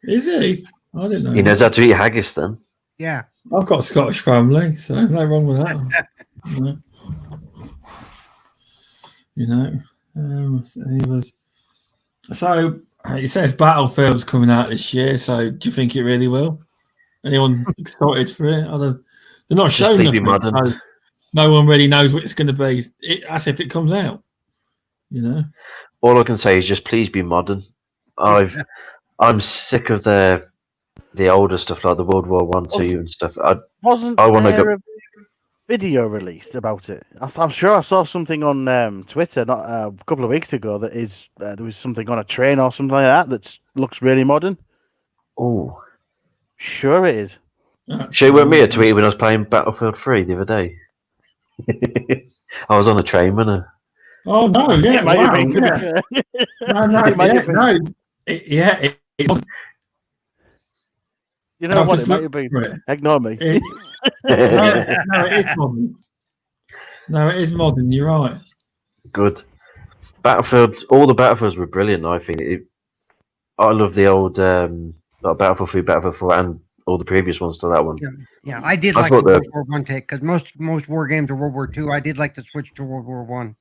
Is he? I didn't know. He knows how to eat haggis then. Yeah. I've got a Scottish family, so there's no wrong with that. So it says Battlefield's coming out this year, so do you think it really will? Anyone excited for it? They're not showing nothing. So no one really knows what it's going to be. As if it comes out, All I can say is just please be modern. I'm sick of the older stuff like the World War 1, 2 and stuff. I want to go. A video released about it? I'm sure I saw something on Twitter not a couple of weeks ago that is there was something on a train or something like that looks really modern. Oh, sure it is. Sure, weren't me a tweet when I was playing Battlefield 3 the other day. I was on a train, wasn't I? Oh no! Yeah, You know what? It might have been. Right. Ignore me. It is modern. No, it is modern. You're right. Good. Battlefield. All the Battlefields were brilliant. I think. I love the old Battlefield 3, Battlefield 4, and all the previous ones to that one. Yeah. I did like the World War One take because most war games are World War II. I did like to switch to World War One,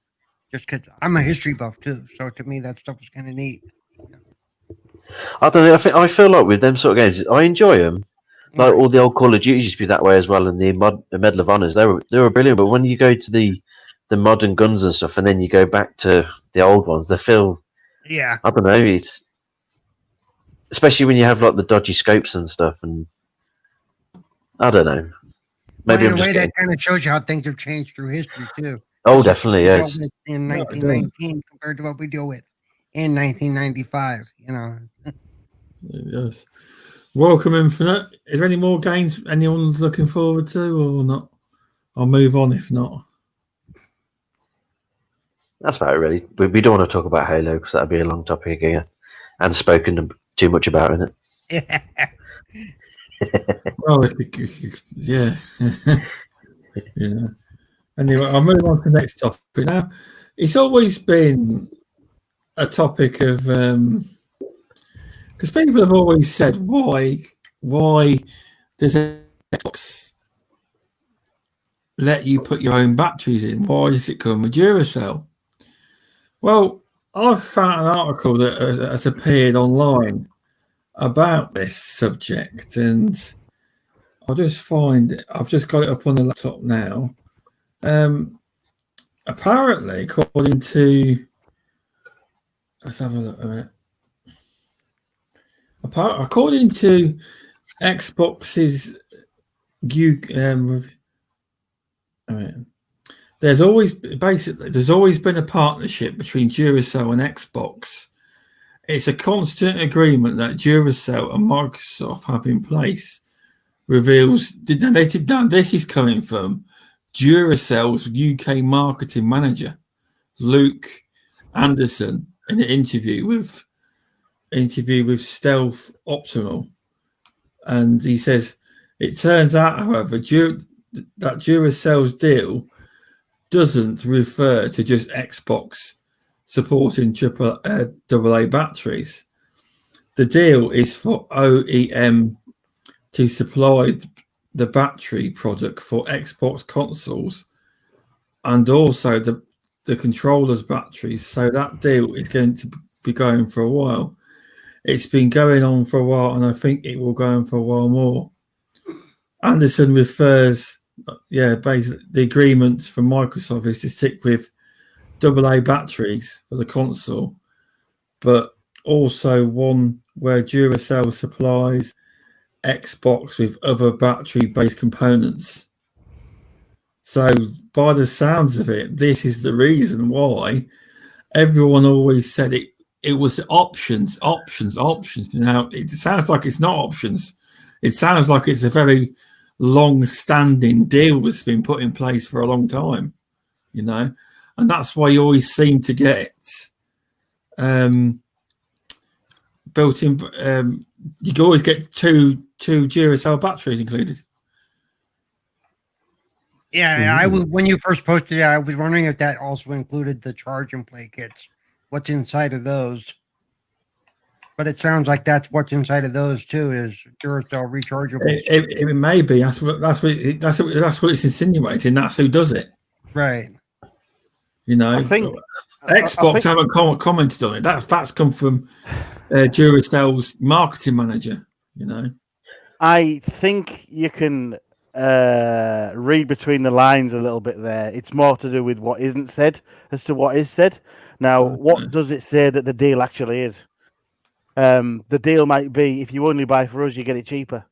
just because I'm a history buff too. So to me, that stuff was kind of neat. I don't know. I feel like with them sort of games, I enjoy them. Like all the old Call of Duty used to be that way as well, and the Medal of Honors, they were brilliant. But when you go to the modern guns and stuff, and then you go back to the old ones, they feel. Yeah. I don't know. It's especially when you have like the dodgy scopes and stuff, and I don't know. Maybe in a way that kind of shows you how things have changed through history too. Oh, definitely, yes. In 1919 compared to what we deal with in 1995, Yes. Welcome, Infinite. Is there any more games anyone's looking forward to or not? I'll move on if not. That's about it, really. We don't want to talk about Halo because that'd be a long topic again and spoken too much about in it. Well, yeah. Yeah. Anyway, I'll move on to the next topic. Now, it's always been a topic of because people have always said why does Xbox let you put your own batteries in? Why does it come with Duracell? Well, I've found an article that has appeared online about this subject, and I'll just find it. I've just got it up on the laptop now. Apparently, according to, let's have a look at it. According to Xbox's there's always been a partnership between Duracell and Xbox. It's a constant agreement that Duracell and Microsoft have in place. Reveals this is coming from Duracell's UK marketing manager, Luke Anderson, in an interview with Stealth Optimal, and he says it turns out, however, that Duracell's deal doesn't refer to just Xbox supporting AA batteries. The deal is for OEM to supply the battery product for Xbox consoles and also the controllers batteries. So that deal is going to be going for a while. It's been going on for a while, and I think it will go on for a while more. Anderson refers, basically the agreement from Microsoft is to stick with AA batteries for the console, but also one where Duracell supplies Xbox with other battery-based components. So by the sounds of it, this is the reason why everyone always said it was options. Now it sounds like it's not options. It sounds like it's a very long-standing deal that's been put in place for a long time, and that's why you always seem to get built in. You can always get two Duracell batteries included. Yeah, when you first posted it, I was wondering if that also included the charge and play kits. What's inside of those? But it sounds like that's what's inside of those too is Duracell rechargeable. It may be. That's what it's insinuating. That's who does it, right? I think Xbox haven't commented on it. That's come from Duracell's marketing manager. I think you can read between the lines a little bit there. It's more to do with what isn't said as to what is said. Now, what does it say that the deal actually is? The deal might be if you only buy for us, you get it cheaper.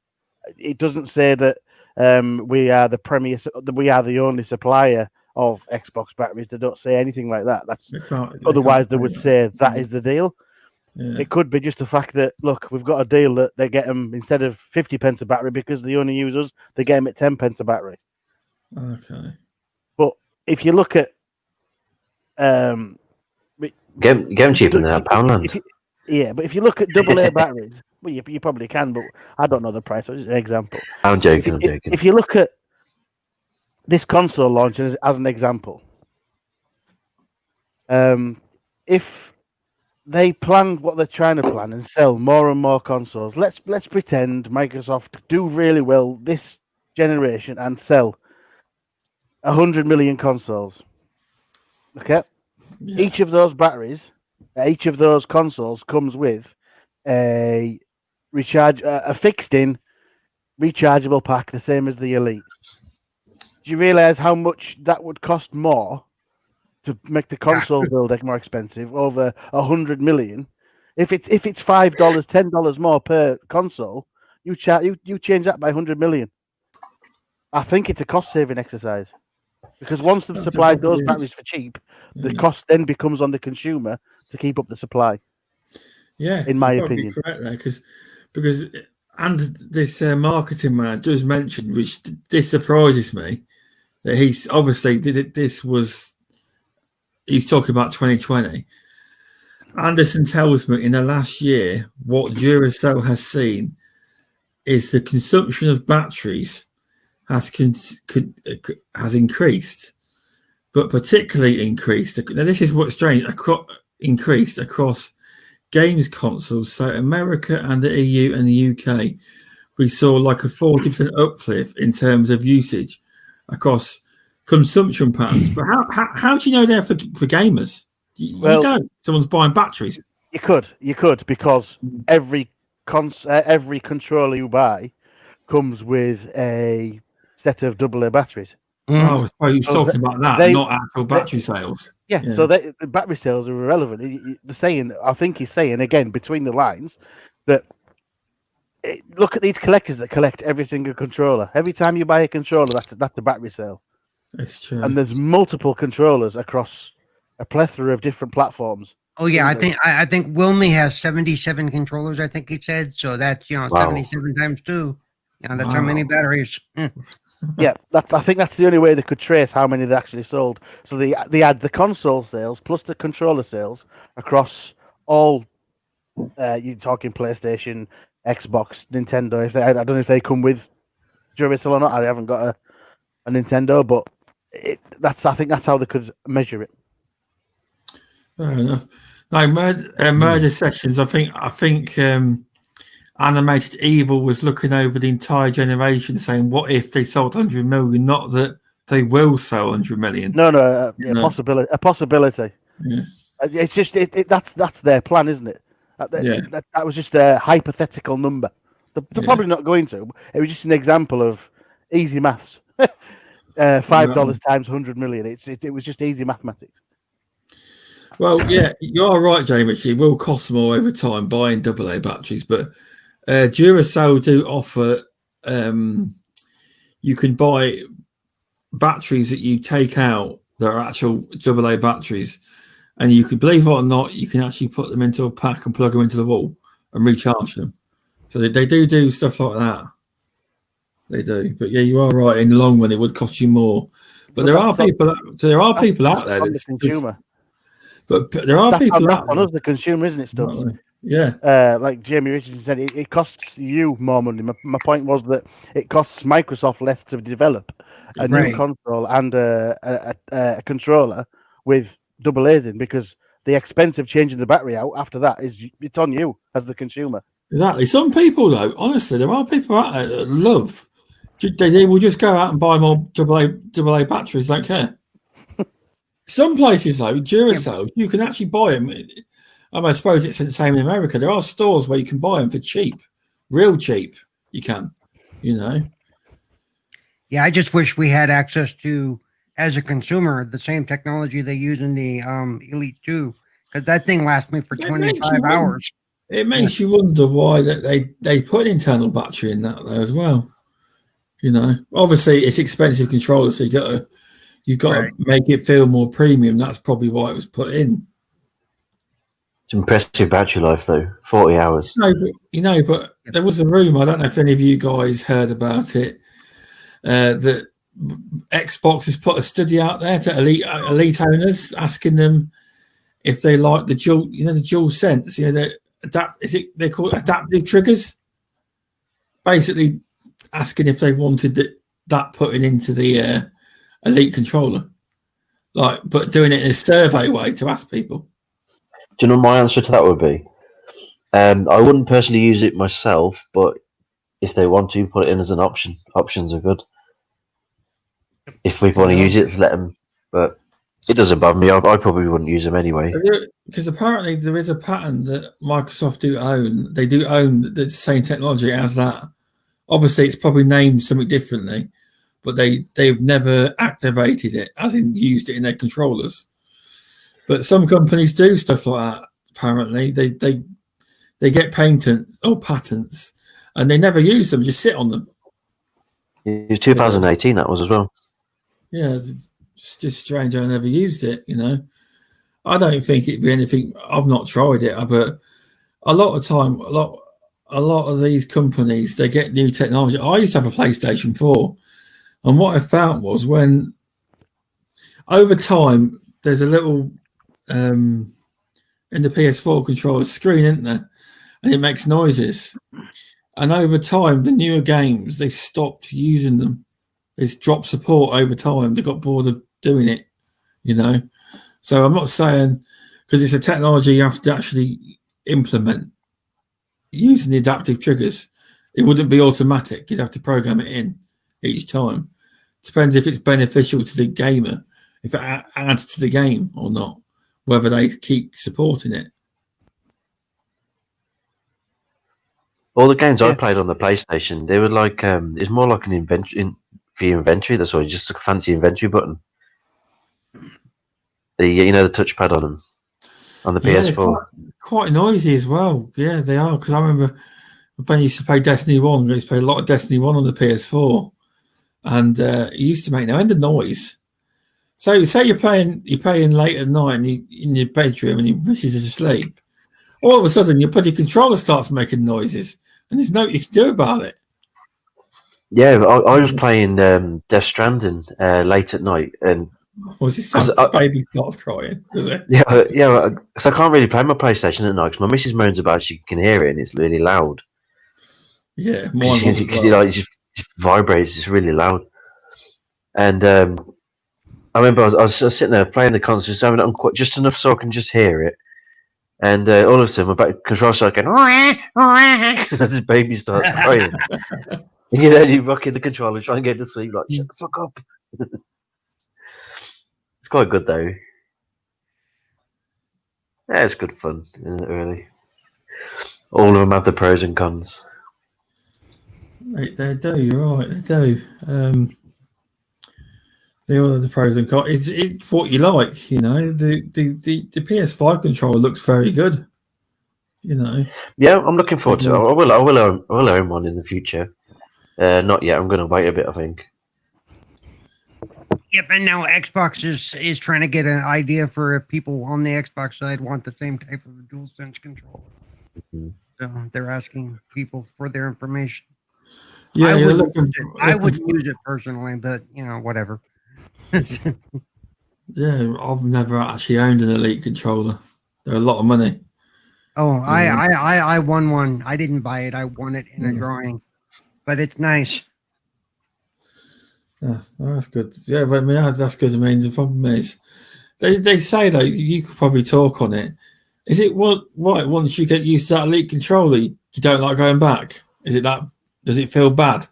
It doesn't say that we are the only supplier of Xbox batteries. They don't say anything like that. Otherwise they would say that is the deal. Yeah. It could be just the fact that, look, we've got a deal that they get them instead of 50 pence a battery because they only use us, they get them at 10 pence a battery. Okay. But if you look at get them cheaper than Poundland. But if you look at AA batteries, well, you probably can, but I don't know the price. So it's an example. I'm joking. If you look at this console launch as an example, if they planned what they're trying to plan and sell more and more consoles, let's pretend Microsoft do really well this generation and sell 100 million consoles. Okay, Each of those batteries, each of those consoles comes with a fixed-in rechargeable pack, the same as the Elite. Do you realize how much that would cost more to make the console build more expensive, over 100 million? If it's $5, $10 more per console, you change that by 100 million. I think it's a cost-saving exercise, because once they've supplied those batteries for cheap, the cost then becomes on the consumer to keep up the supply. Yeah, in my opinion, correct there, because this marketing man does mention, which this surprises me, that he's obviously he's talking about 2020. Anderson tells me in the last year what Duracell has seen is the consumption of batteries has increased, but particularly increased. Now, this is what's strange. Increased across games consoles. So America and the EU and the UK, we saw like a 40% uplift in terms of usage across consumption patterns. But how do you know they're for gamers? You don't. Someone's buying batteries. You could because every every controller you buy comes with a set of AA batteries. Oh, I suppose you're So talking about that, they- not actual they- battery sales. Yeah, so the battery sales are irrelevant. The saying, I think he's saying again between the lines, that look at these collectors that collect every single controller. Every time you buy a controller, that's a battery sale. It's true. And there's multiple controllers across a plethora of different platforms. Oh yeah, I think Wilmy has 77 controllers. I think he said so. That's Wow. 77 times 2. Yeah, that's how many batteries. Yeah, I think that's the only way they could trace how many they actually sold. So they had the console sales plus the controller sales across all. You're talking PlayStation, Xbox, Nintendo. I don't know if they come with Duracell or not. I haven't got a Nintendo, but I think that's how they could measure it. Fair enough. No, murder sessions. I think Animated Evil was looking over the entire generation, saying, "What if they sold 100 million? Not that they will sell 100 million." No, possibility. A possibility. Yeah. It's just that's their plan, isn't it? That was just a hypothetical number. They're probably not going to. It was just an example of easy maths. $5 times 100 million. It was just easy mathematics. Well, yeah, you're right, James. It will cost more over time buying AA batteries, but Duracell do offer. You can buy batteries that you take out that are actual AA batteries, and you could, believe it or not, you can actually put them into a pack and plug them into the wall and recharge them. So they do stuff like that. They do, but yeah, you are right. In the long run, it would cost you more. But there are people out there that's the consumer. But there are people out on there. us, the consumer, isn't it, Stubbs? Yeah. Like Jamie Richardson said, it costs you more money. My point was that it costs Microsoft less to develop a new console and a controller with AA's in, because the expense of changing the battery out after that it's on you as the consumer. Exactly. Some people, though, honestly, there are people out there that love. They will just go out and buy more AA batteries. Don't care. Some places, though, Duracell, you can actually buy them. I suppose it's the same in America. There are stores where you can buy them for cheap, real cheap. You can, Yeah, I just wish we had access to, as a consumer, the same technology they use in the Elite 2, because that thing lasts me for 25 hours. It makes you wonder why that they put an internal battery in that there as well. Obviously it's expensive controller, so you've got to make it feel more premium. That's probably why it was put in. It's impressive battery life, though. 40 hours. But there was a rumor. I don't know if any of you guys heard about it. That Xbox has put a study out there to elite owners, asking them if they like the dual sense. They're called adaptive triggers. Basically, asking if they wanted that putting into the elite controller, but doing it in a survey way to ask people. Do you know what my answer to that would be? I wouldn't personally use it myself, but if they want to, put it in as an option. Options are good. If people want to use it, let them. But it doesn't bother me. I probably wouldn't use them anyway. Because apparently there is a pattern that Microsoft do own. They do own the same technology as that. Obviously, it's probably named something differently, but they've never activated it, as in used it in their controllers. But some companies do stuff like that. Apparently, they get patents, and they never use them. Just sit on them. It was 2018. That was as well. Yeah, it's just strange. I never used it. I don't think it'd be anything. I've not tried it, but a lot of time, a lot of these companies, they get new technology. I used to have a PlayStation 4, and what I found was when over time there's a little in the PS4 controller screen, isn't there? And it makes noises. And over time, the newer games, they stopped using them. It's dropped support over time. They got bored of doing it, So I'm not saying, because it's a technology you have to actually implement using the adaptive triggers. It wouldn't be automatic. You'd have to program it in each time. Depends if it's beneficial to the gamer, if it adds to the game or not, whether they keep supporting it. All the games I Yeah. played on the PlayStation, they were like it's more like an inventory for your inventory. That's all. Just a fancy inventory button. The touchpad on them on the Yeah, they're PS4. quite noisy as well. Yeah, they are. Because I remember when I used to play Destiny 1, I used to play a lot of Destiny 1 on the PS4. And it used to make no end of noise. So say you're playing late at night and in your bedroom and your missus is asleep. All of a sudden your bloody controller starts making noises and there's nothing you can do about it. Yeah, I was playing Death Stranding late at night, and Was this some baby starts crying? Does it? yeah, because I can't really play my PlayStation at night because my missus moans about she can hear it and it's really loud. Yeah, mine was as Because well. it just vibrates. It's really loud. And I remember I was sitting there playing the console, just having it on just enough so I can just hear it. And all of a sudden, my back control starts going, as this baby starts crying. And you rocking the controller, trying to get to sleep, like, shut the fuck up. It's quite good, though. Yeah, it's good fun, isn't it, really? All of them have the pros and cons. They do, you're right, they do. They all have the pros and cons. It's what you like, you know. The PS5 controller looks very good, you know. Yeah, I'm looking forward to it. I will own one in the future. Not yet. I'm going to wait a bit, I think. Yep, and now Xbox is trying to get an idea for if people on the Xbox side want the same type of DualSense controller. Mm-hmm. So they're asking people for their information. Yeah, I wouldn't use it personally, but whatever. Yeah, I've never actually owned an Elite controller. They're a lot of money. Oh, I won one. I didn't buy it. I won it in a Yeah. drawing, but it's nice. That's good. Yeah, but I mean, that's good. I mean, the problem is, they say though you could probably talk on it. Is it right? Once you get used to that Elite controller, you don't like going back? Is it that? Does it feel bad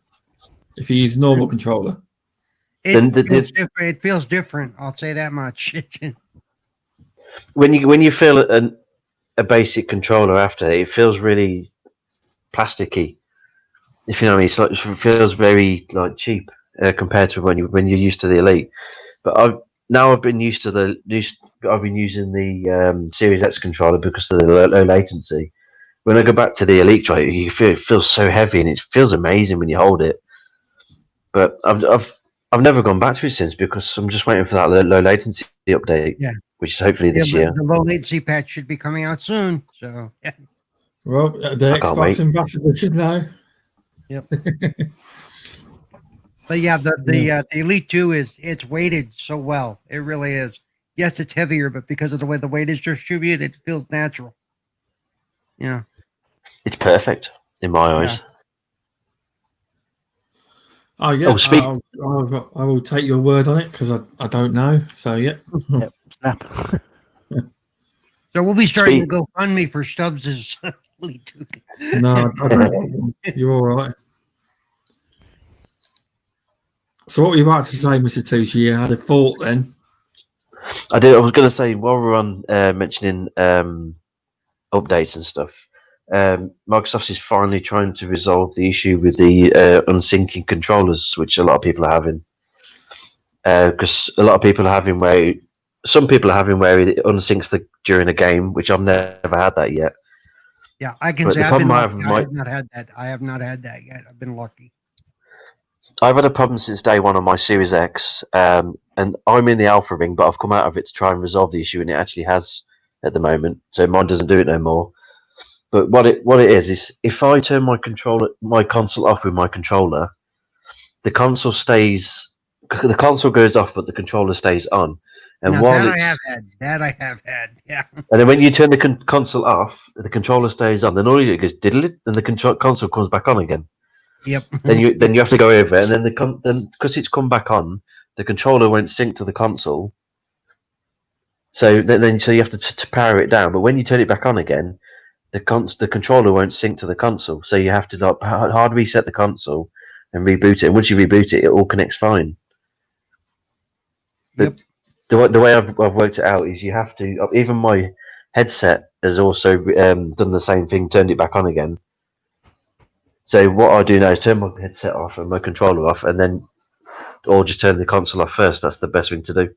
if you use a normal controller? It feels different. I'll say that much. When you feel a basic controller after it feels really plasticky. If you know what I mean, it feels very like cheap compared to when you're used to the Elite. But I've been used to I've been using the Series X controller because of the low latency. When I go back to the Elite tray, you feel it feels so heavy and it feels amazing when you hold it. But I've never gone back to it since because I'm just waiting for that low latency update. Yeah. Which is hopefully this year. The low latency patch should be coming out soon. So yeah. Well, the Xbox ambassador should know. Yep. But yeah, the Elite 2 it's weighted so well. It really is. Yes, it's heavier, but because of the way the weight is distributed, it feels natural. Yeah. It's perfect in my eyes. Oh yeah. I will take your word on it because I don't know. So yeah. Yep. Snap. So we'll be starting to go fund me for Stubbs' Elite 2. No, I don't. You're all right. So what were you about to say, Mr. Tushi? You had a thought then. I did. I was going to say while we're on mentioning updates and stuff, Microsoft is finally trying to resolve the issue with the unsyncing controllers, which a lot of people are having. Because a lot of people are having where some people are having where it unsyncs during a game, which I've never had that yet. Yeah, I can say I have not had that. I have not had that yet. I've been lucky. I've had a problem since day one on my Series X, and I'm in the alpha ring, but I've come out of it to try and resolve the issue, and it actually has at the moment. So mine doesn't do it no more. But what it is if I turn my console off with my controller, the console goes off, but the controller stays on. And I have had, yeah. And then when you turn the console off, the controller stays on. Then all you do is diddle it, and the console comes back on again. Yep. Then you have to go over it, and then because it's come back on, the controller won't sync to the console. So then you have to power it down. But when you turn it back on again, the controller won't sync to the console. So you have to hard reset the console and reboot it. And once you reboot it, it all connects fine. But the way I've worked it out is you have to. Even my headset has also done the same thing, turned it back on again. So what I do now is turn my headset off and my controller off, and then, or just turn the console off first. That's the best thing to do,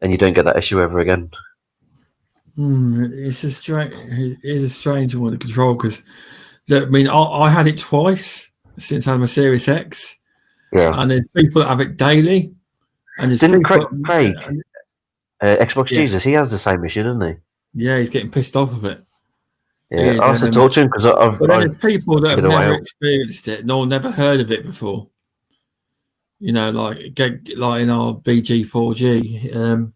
and you don't get that issue ever again. It's a strange. It is a strange one to control because, I mean, I had it twice since I had my Series X, and there's people that have it daily, and there's Didn't people. Craig Xbox Jesus, he has the same issue, doesn't he? Yeah, he's getting pissed off of it. Yeah, I have to talk to him because But then there's people that have never out. experienced it, never heard of it before. You know, like in our BG4G,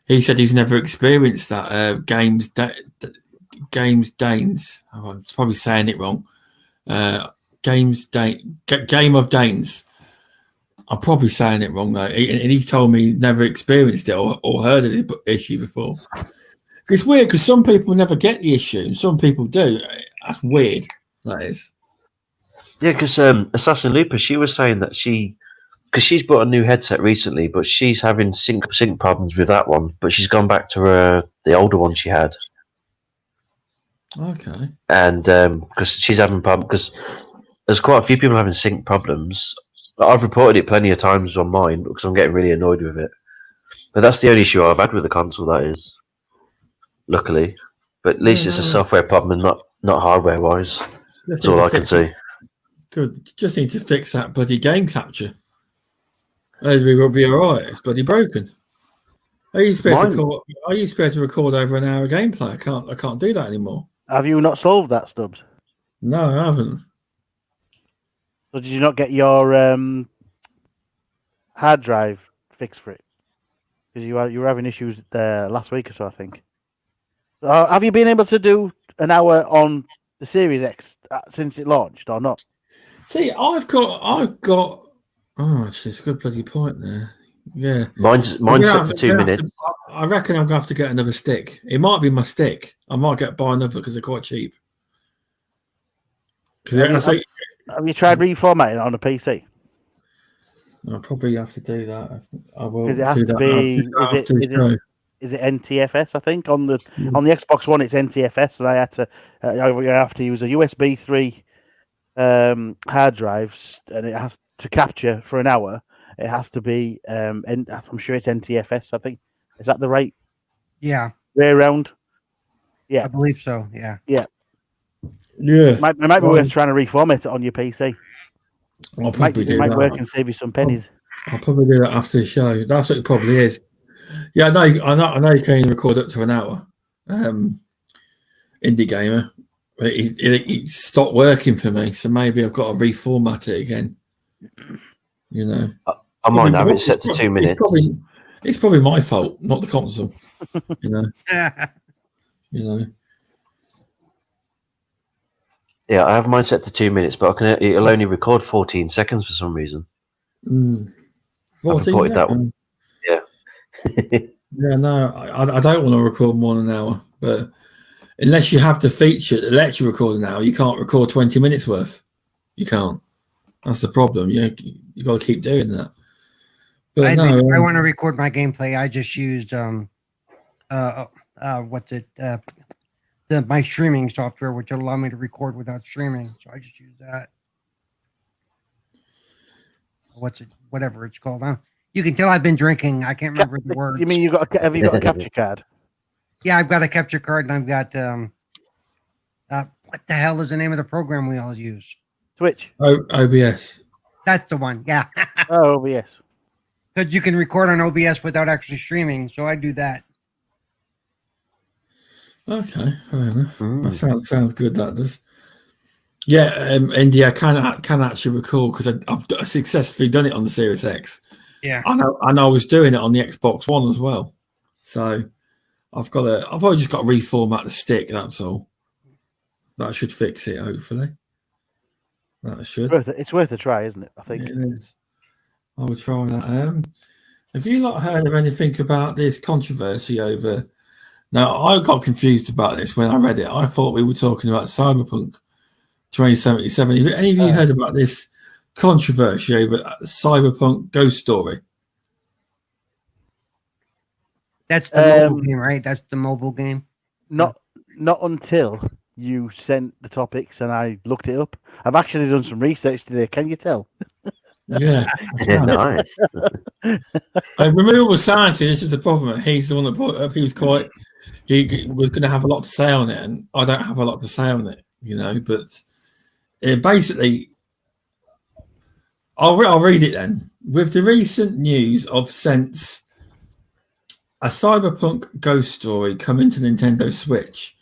he said he's never experienced that. Games Danes. Oh, I'm probably saying it wrong. Game of Danes. I'm probably saying it wrong though. And he told me he never experienced it or heard of the issue before. It's weird because some people never get the issue and some people do. That's weird. That is. Yeah, because Assassin Looper, she was saying that because she's bought a new headset recently, but she's having sync problems with that one. But she's gone back to the older one she had. Okay. And because she's having problems, because there's quite a few people having sync problems. I've reported it plenty of times on mine because I'm getting really annoyed with it. But that's the only issue I've had with the console, that is. Luckily. But at least it's a software problem and not hardware-wise. That's all I can see. Good. Just need to fix that bloody game capture. We will be all right. It's bloody broken. I used to be able to record over an hour of gameplay. I can't do that anymore. Have you not solved that, Stubbs? No, I haven't. So did you not get your hard drive fixed for it? Because you were having issues last week or so, I think. Have you been able to do an hour on the Series X since it launched or not? See, I've got. Oh, it's a good bloody point there. Yeah, mine's set to 2 minutes. I reckon I'm gonna have to get another stick. It might be my stick. I might buy another because they're quite cheap. Because have you tried reformatting it on a PC? I'll probably have to do that. I will. Because it has to be. Is it NTFS? I think on the Xbox One it's NTFS, and I had to have to use a USB 3 hard drive, and it has to capture for an hour. It has to be. I'm sure it's NTFS. I think is that the right? Yeah. Way around. Yeah, I believe so. Yeah. Yeah. Yeah. It might be worth trying to reformat it on your PC. I'll probably do that. It might work and save you some pennies. I'll probably do that after the show. That's what it probably is. Yeah, I know you can record up to an hour. Indie Gamer. It stopped working for me, so maybe I've got to reformat it again. You know. I might have it set to 2 minutes. It's probably my fault, not the console. You know. You know. Yeah, I have mine set to 2 minutes, but it'll only record 14 seconds for some reason. 14 that one. Yeah. Yeah, no, I don't want to record more than an hour, but unless you have the feature that lets you record an hour, you can't record 20 minutes worth. You can't. That's the problem. You got to keep doing that. But I want to record my gameplay. I just used my streaming software, which will allow me to record without streaming. So I just use that. Whatever it's called. You can tell I've been drinking. I can't remember the words. You mean have you got a capture card? Yeah, I've got a capture card, and I've got what the hell is the name of the program we all use? Twitch. OBS. That's the one. Yeah. Oh, OBS. Because you can record on OBS without actually streaming, so I do that. Okay, fair enough. That sounds good. That does. Yeah, India can actually record because I've successfully done it on the Series X. Yeah, I know. I was doing it on the Xbox One as well. So I've probably just got to reformat the stick. That's all. That should fix it. Hopefully, that should. It's worth a try, isn't it? I think it is. I will try that. Have you not heard of anything about this controversy over? Now, I got confused about this when I read it. I thought we were talking about Cyberpunk 2077. Have any of you heard about this controversy over Cyberpunk Ghost Story? That's the mobile game, right? That's the mobile game. Not until you sent the topics and I looked it up. I've actually done some research today. Can you tell? Yeah. Nice. Removal sanity. This is the problem. He's the one that brought it up. He was going to have a lot to say on it, and I don't have a lot to say on it, But basically, I'll read it then. With the recent news of Sense, a cyberpunk ghost story coming to Nintendo Switch,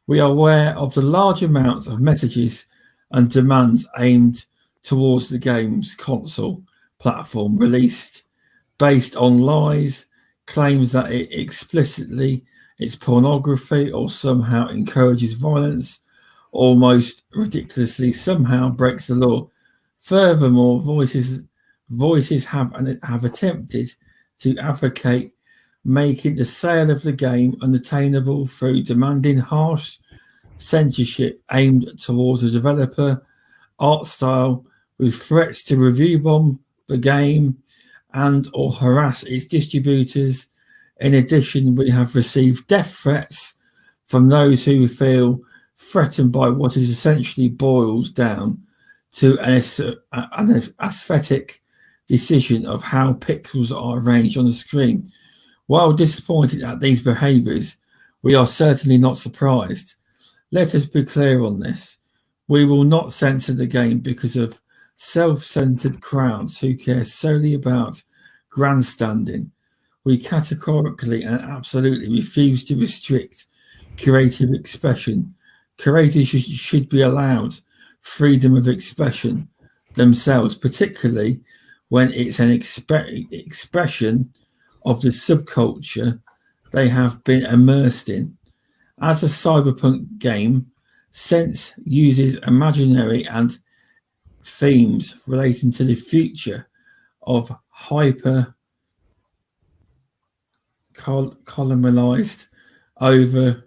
we are aware of the large amounts of messages and demands aimed towards the game's console platform released based on lies, claims that it explicitly it's pornography or somehow encourages violence, almost ridiculously somehow breaks the law. Furthermore, voices have attempted to advocate making the sale of the game unattainable through demanding harsh censorship aimed towards the developer art style, with threats to review bomb the game and or harass its distributors. In addition, we have received death threats from those who feel threatened by what is essentially boils down to an aesthetic decision of how pixels are arranged on the screen. While disappointed at these behaviours, we are certainly not surprised. Let us be clear on this. We will not censor the game because of self-centered crowds who care solely about grandstanding. We categorically and absolutely refuse to restrict creative expression. Creators should be allowed freedom of expression themselves, particularly when it's an expression of the subculture they have been immersed in. As a cyberpunk game, Sense uses imaginary and themes relating to the future of hyper colonialized over.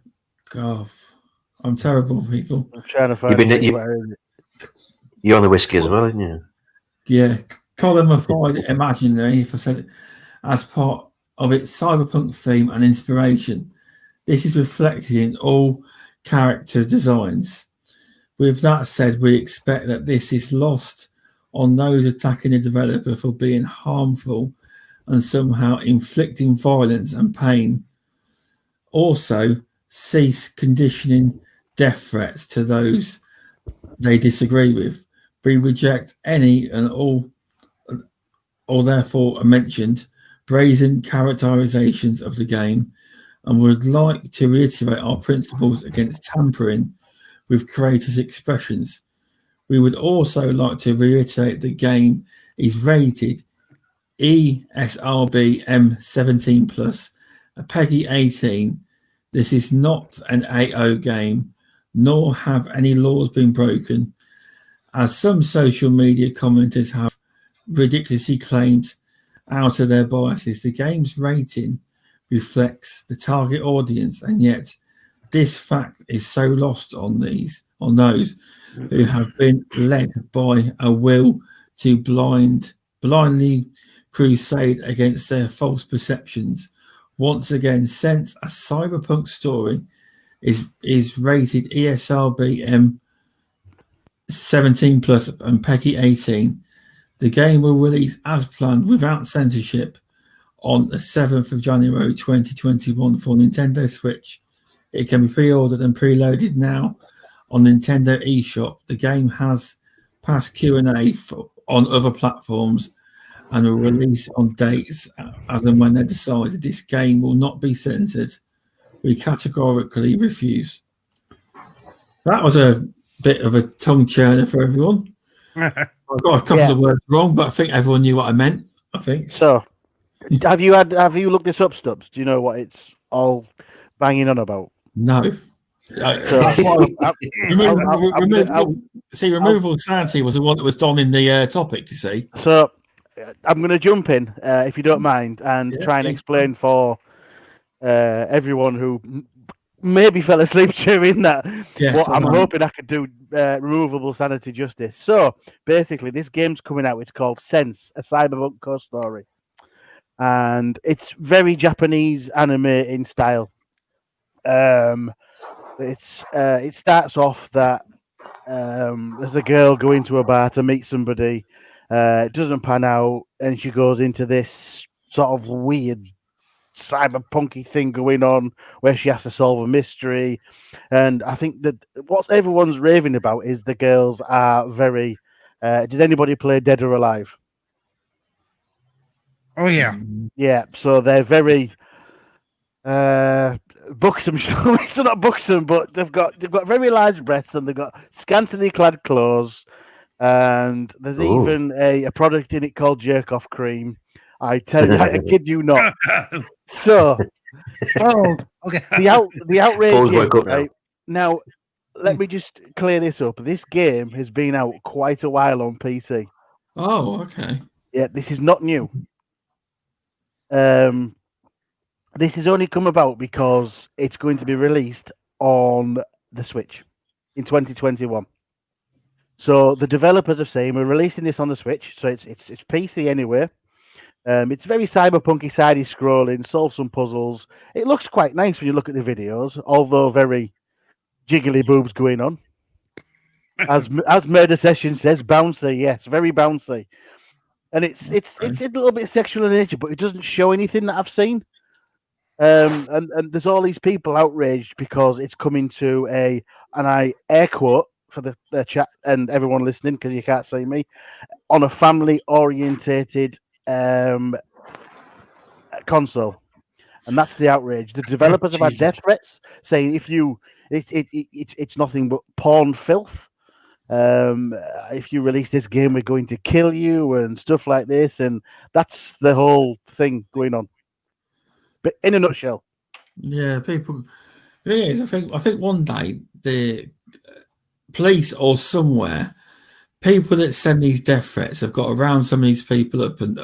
God, I'm terrible, people. I'm trying to find You're on the whiskey as well, aren't you? Yeah, colonified imaginary, if I said it, as part of its cyberpunk theme and inspiration. This is reflected in all character designs. With that said, we expect that this is lost on those attacking the developer for being harmful and somehow inflicting violence and pain. Also, cease conditioning death threats to those they disagree with. We reject any and all, or therefore mentioned, brazen characterizations of the game, and would like to reiterate our principles against tampering with creators' expressions. We would also like to reiterate the game is rated ESRB M17+, a PEGI 18. This is not an AO game, nor have any laws been broken, as some social media commenters have ridiculously claimed out of their biases. The game's rating reflects the target audience, and yet this fact is so lost on those who have been led by a will to blindly crusade against their false perceptions. Once again, since a cyberpunk story is rated ESRB M17+ and PEGI 18, the game will release as planned without censorship on the 7th of January 2021 for Nintendo Switch. It can be pre-ordered and preloaded now on Nintendo eShop. The game has passed Q&A on other platforms and will release on dates as and when they decide. This game will not be censored. We categorically refuse. That was a bit of a tongue churner for everyone. I've got a couple of words wrong, but I think everyone knew what I meant. I think. So, have you looked this up, Stubbs? Do you know what it's all banging on about? No. Removal sanity was the one that was done in the topic, you see. So I'm going to jump in, if you don't mind, and try and explain for everyone who maybe fell asleep during that. Yes, I'm hoping I could do removable sanity justice. So basically, this game's coming out. It's called Sense, a cyberpunk ghost story, and it's very Japanese anime in style. It starts off that there's a girl going to a bar to meet somebody. It doesn't pan out, and she goes into this sort of weird cyberpunky thing going on where she has to solve a mystery. And I think that what everyone's raving about is the girls are very. Did anybody play Dead or Alive? Oh yeah. Yeah, so they're very buxom. So not buxom, but they've got very large breasts and they've got scantily clad clothes. And there's Ooh. even a product in it called jerk off cream. I tell you, I kid you not. So Oh, okay. the outrage Boys, is, wake up now. right, now. Let me just clear this up. This game has been out quite a while on PC. Oh, okay. Yeah, this is not new. This has only come about because it's going to be released on the Switch in 2021. So the developers are saying we're releasing this on the Switch, so it's PC anyway. It's very cyberpunky, sidey scrolling, solve some puzzles. It looks quite nice when you look at the videos, although very jiggly boobs going on. As Murder Session says, bouncy, yes, very bouncy. And it's a little bit sexual in nature, but it doesn't show anything that I've seen. And there's all these people outraged because it's coming to and I air quote for the chat and everyone listening because you can't see me, on a family orientated console. And that's the outrage. The developers have had death threats saying it's nothing but porn filth. If you release this game, we're going to kill you and stuff like this, and that's the whole thing going on. But in a nutshell, yeah, people. The thing is, I think one day the police or somewhere, people that send these death threats have got around some of these people up and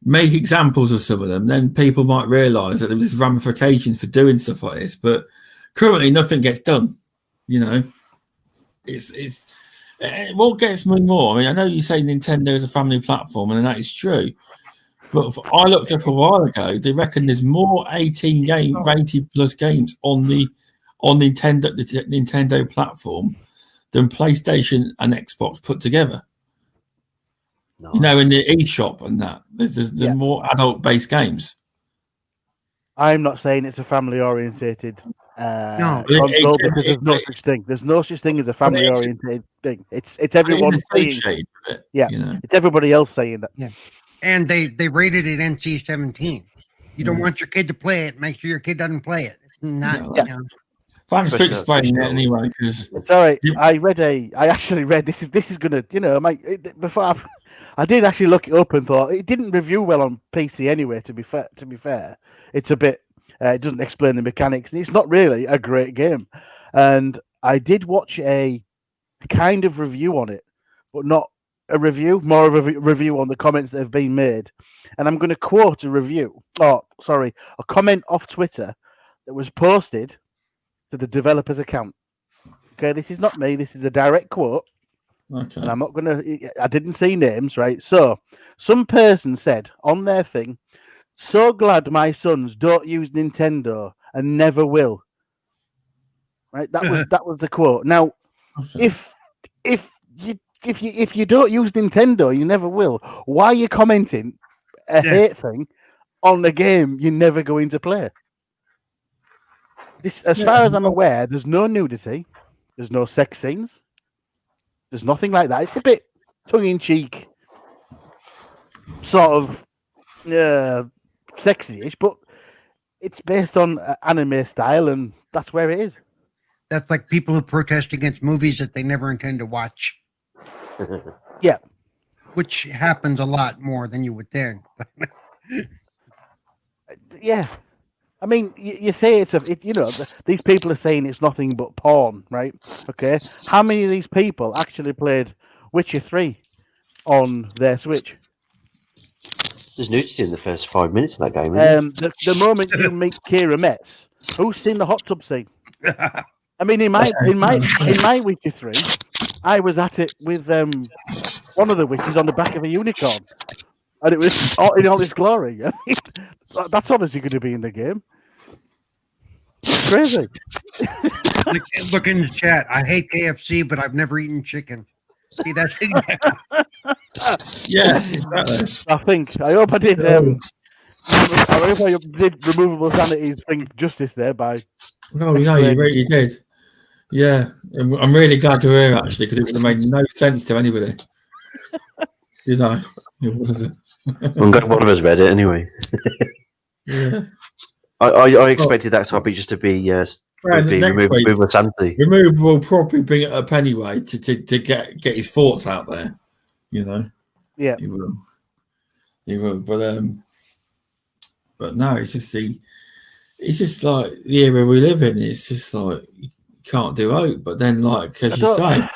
make examples of some of them. Then people might realise that there's ramifications for doing stuff like this. But currently, nothing gets done. You know. It's what gets me more. I mean, I know you say Nintendo is a family platform, and that is true. But I looked up a while ago. They reckon there's more 80 plus games on the Nintendo platform than PlayStation and Xbox put together. No. You know, in the eShop and that, there's more adult based games. I'm not saying it's a family orientated No. console because there's no such thing. There's no such thing as a family orientated thing. It's everyone saying, yeah, you know? It's everybody else saying that. Yeah, and they rated it NC-17. You don't want your kid to play it. Make sure your kid doesn't play it. It's not. Yeah. Thanks for explaining it anyway. Because it's all right. I actually read this is gonna before I did actually look it up and thought it didn't review well on PC anyway. To be fair, it's a bit. It doesn't explain the mechanics, and it's not really a great game. And I did watch a kind of review on it, but not a review, more of a review on the comments that have been made. And I'm going to quote a comment off Twitter that was posted to the developer's account. Okay, this is not me. This is a direct quote. Okay. And I didn't see names, right? So some person said on their thing, "So glad my sons don't use Nintendo and never will." Right? That was the quote. Now, Okay. if you don't use Nintendo, you never will. Why are you commenting a hate thing on the game you're never going to play? This, as far as I'm aware, there's no nudity, there's no sex scenes, there's nothing like that. It's a bit tongue-in-cheek, sort of sexy-ish, but it's based on anime style, and that's where it is. That's like people who protest against movies that they never intend to watch. Yeah. Which happens a lot more than you would think. Yeah. I mean, you say these people are saying it's nothing but porn, right? Okay. How many of these people actually played Witcher 3 on their Switch? There's nudity in the first 5 minutes of that game. Isn't The moment you meet Kira Metz, who's seen the hot tub scene? I mean, in my Witcher 3, I was at it with one of the witches on the back of a unicorn, and it was in all its glory. I mean, that's obviously going to be in the game. crazy. Look in the chat. I hate KFC, but I've never eaten chicken. See, that's Yeah, exactly. I hope I did. I hope I did removable sanity's thing justice there by. Oh, you really did. Yeah, I'm really glad to hear actually, because it would have made no sense to anybody. You know, I'm glad one of us read it anyway. Yeah. I expected that topic just to be remove with sanity. Remove will probably bring it up anyway to get his thoughts out there. You know. Yeah. He will. But no, it's just like the era we live in. It's just like you can't do out. But then, like as you say,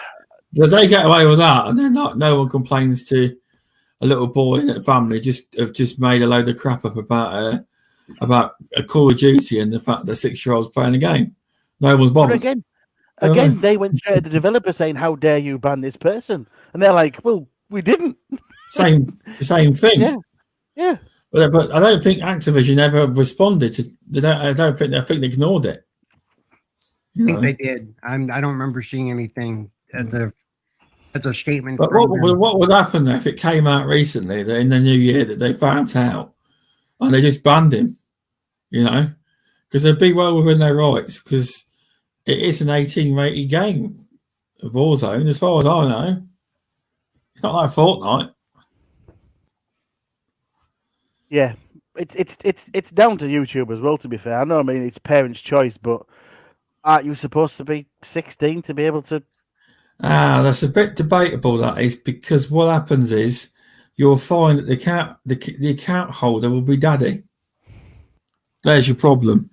they get away with that, and then like no one complains to a little boy in a family have just made a load of crap up about a Call of Duty and the fact that 6-year-olds playing a game. No one's bothered. Again, they went straight to the developer saying, "How dare you ban this person?" And they're like, "Well, we didn't." Same thing. Yeah. But I don't think Activision ever responded to. I think they ignored it. I think they did. I don't remember seeing anything as a statement. But what would happen if it came out recently that in the new year that they found out and they just banned him? You know, because they'd be well within their rights, because it is an 18-rated game of Warzone, as far as I know. It's not like Fortnite. Yeah, it's down to YouTube as well. To be fair, I know. I mean, it's parents' choice, but aren't you supposed to be 16 to be able to? That's a bit debatable. That is, because what happens is you'll find that the account holder will be daddy. There's your problem.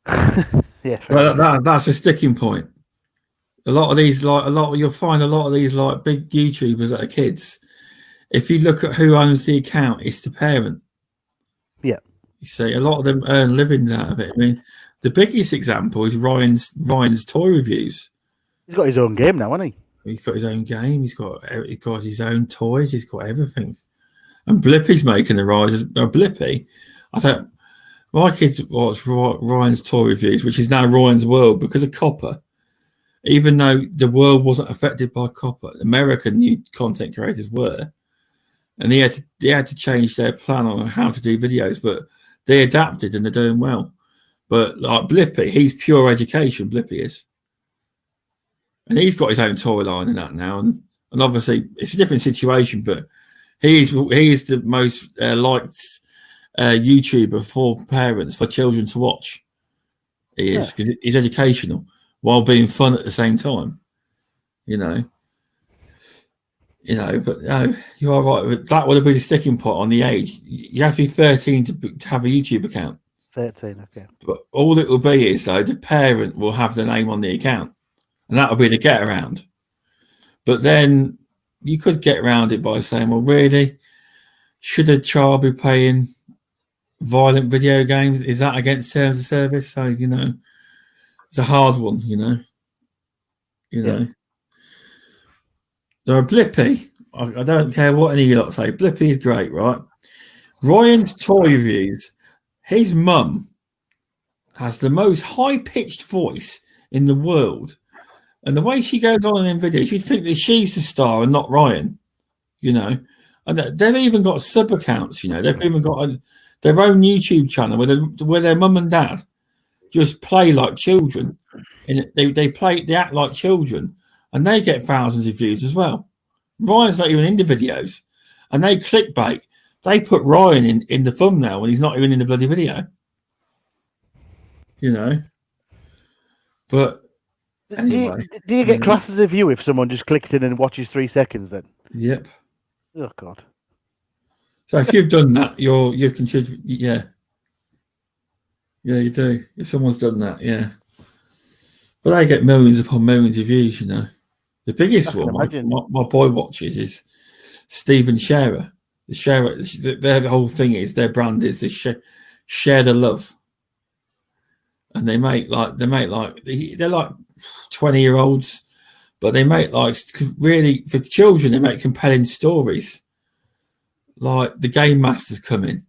Yeah, that's a sticking point. You'll find a lot of these like big YouTubers that are kids. If you look at who owns the account, it's the parent. Yeah. You see, a lot of them earn livings out of it. I mean, the biggest example is Ryan's toy reviews. He's got his own game now, hasn't he? He's got his own game. He's got his own toys. He's got everything. And Blippi's making a rise. Blippy, my kids watch Ryan's toy reviews, which is now Ryan's World, because of copper. Even though the world wasn't affected by copper, American new content creators were. And they had to change their plan on how to do videos, but they adapted and they're doing well. But like Blippy, he's pure education. Blippy is, and he's got his own toy line and that now. And obviously it's a different situation, but he is the most liked YouTuber for parents, for children to watch. He is, because he's educational while being fun at the same time. But no, you are right. That would have been a sticking point on the age. You have to be 13 to have a YouTube account. 13, okay. But all it will be is, though, the parent will have the name on the account, and that will be the get around. But then you could get around it by saying, well, really, should a child be playing violent video games? Is that against terms of service? So, it's a hard one, you know. There are Blippy. I don't care what any of you lot say. Blippy is great, right? Ryan's toy reviews. His mum has the most high-pitched voice in the world. And the way she goes on in videos, you'd think that she's the star and not Ryan, And they've even got sub-accounts, They've even got their own YouTube channel where their mum and dad just play like children. And they act like children. And they get thousands of views as well. Ryan's not even in the videos. And they clickbait. They put Ryan in the thumbnail when he's not even in the bloody video. But anyway. Do you get classes of view if someone just clicks in and watches 3 seconds then? Yep. Oh, God. So if you've done that, you consider, yeah. Yeah, you do. If someone's done that, yeah. But they get millions upon millions of views, The biggest one, my boy watches, is Stephen Sharer. Their whole thing is, their brand is to share the love, and they're like 20-year-olds, but they make like really for children. They make compelling stories, like the Game Master's coming,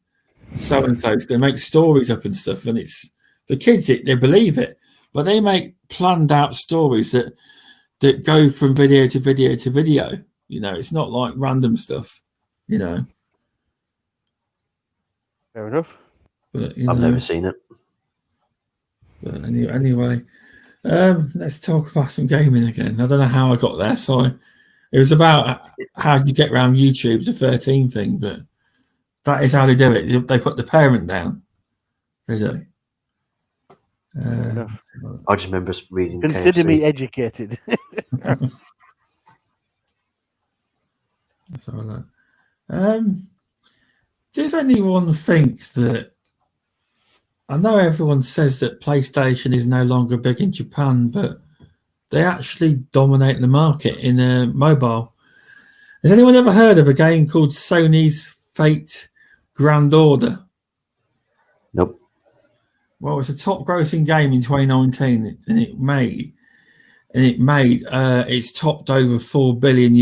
so and so. They make stories up and stuff, and it's the kids, they believe it, but they make planned out stories that go from video to video to video. You know, it's not like random stuff. You know, Fair enough. but I've never seen it. But anyway, let's talk about some gaming again. I don't know how I got there. So it was about how you get around YouTube, the 13 thing, but that is how they do it. They put the parent down. They do. I just remember reading. Consider KFC. me educated. So, does anyone think that? I know everyone says that PlayStation is no longer big in Japan, but they actually dominate the market in mobile. Has anyone ever heard of a game called Sony's Fate Grand Order? Nope. Well, it's a top-grossing game in 2019, and it's topped over $4 billion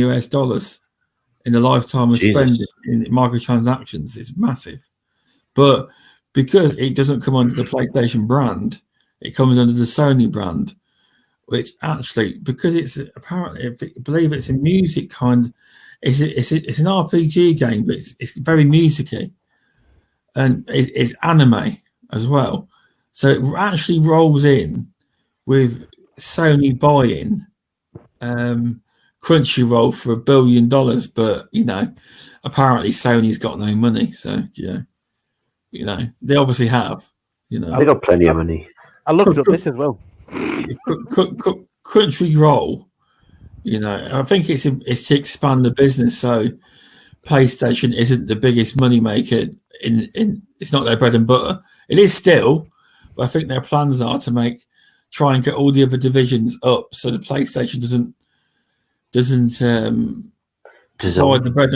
in the lifetime of spending in microtransactions. It's massive, but because it doesn't come under the PlayStation brand, it comes under the Sony brand, which actually, because it's apparently, I believe it's a music kind, it's an RPG game, but it's very musicy, and it's anime as well. So it actually rolls in with Sony buying Crunchyroll for $1 billion, but you know, apparently Sony's got no money, so you know, they obviously have. You know, they got plenty of money. I looked up this as well. Crunchyroll, you know, I think it's to expand the business. So PlayStation isn't the biggest money maker in it's not their bread and butter. It is still, but I think their plans are to try and get all the other divisions up, so the PlayStation doesn't provide the bread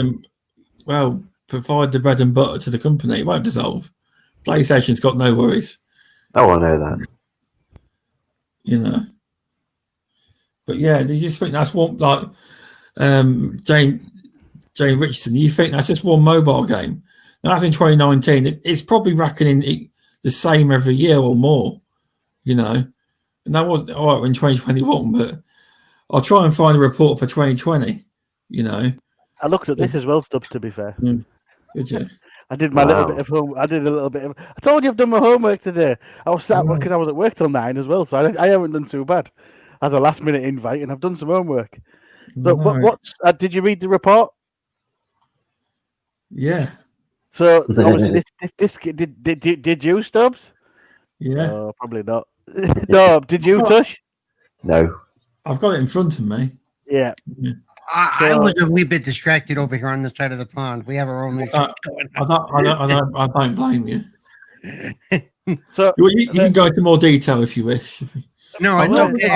and butter to the company. It won't dissolve. PlayStation's got no worries. Oh, I know that. You know. But yeah, they just think that's one, like Jane Richardson, you think that's just one mobile game. Now that's in 2019. It's probably reckoning the same every year or more, you know. And that was all right in 2021, but I'll try and find a report for 2020, you know. I looked at this as well, Stubbs, to be fair. Did you? I did my little bit of home. I did a little bit of. I told you I've done my homework today. I was sat because I was at work till 9 as well, so I haven't done too bad as a last minute invite, and I've done some homework. So what did you read the report? Yeah. So obviously this did you, Stubbs? Yeah. Oh, probably not. No, did you, Tush? No. I've got it in front of me. Yeah. I was a wee bit distracted over here on the side of the pond. We have our own issues going on. I don't blame you. So you can go into more detail if you wish. No, it's okay.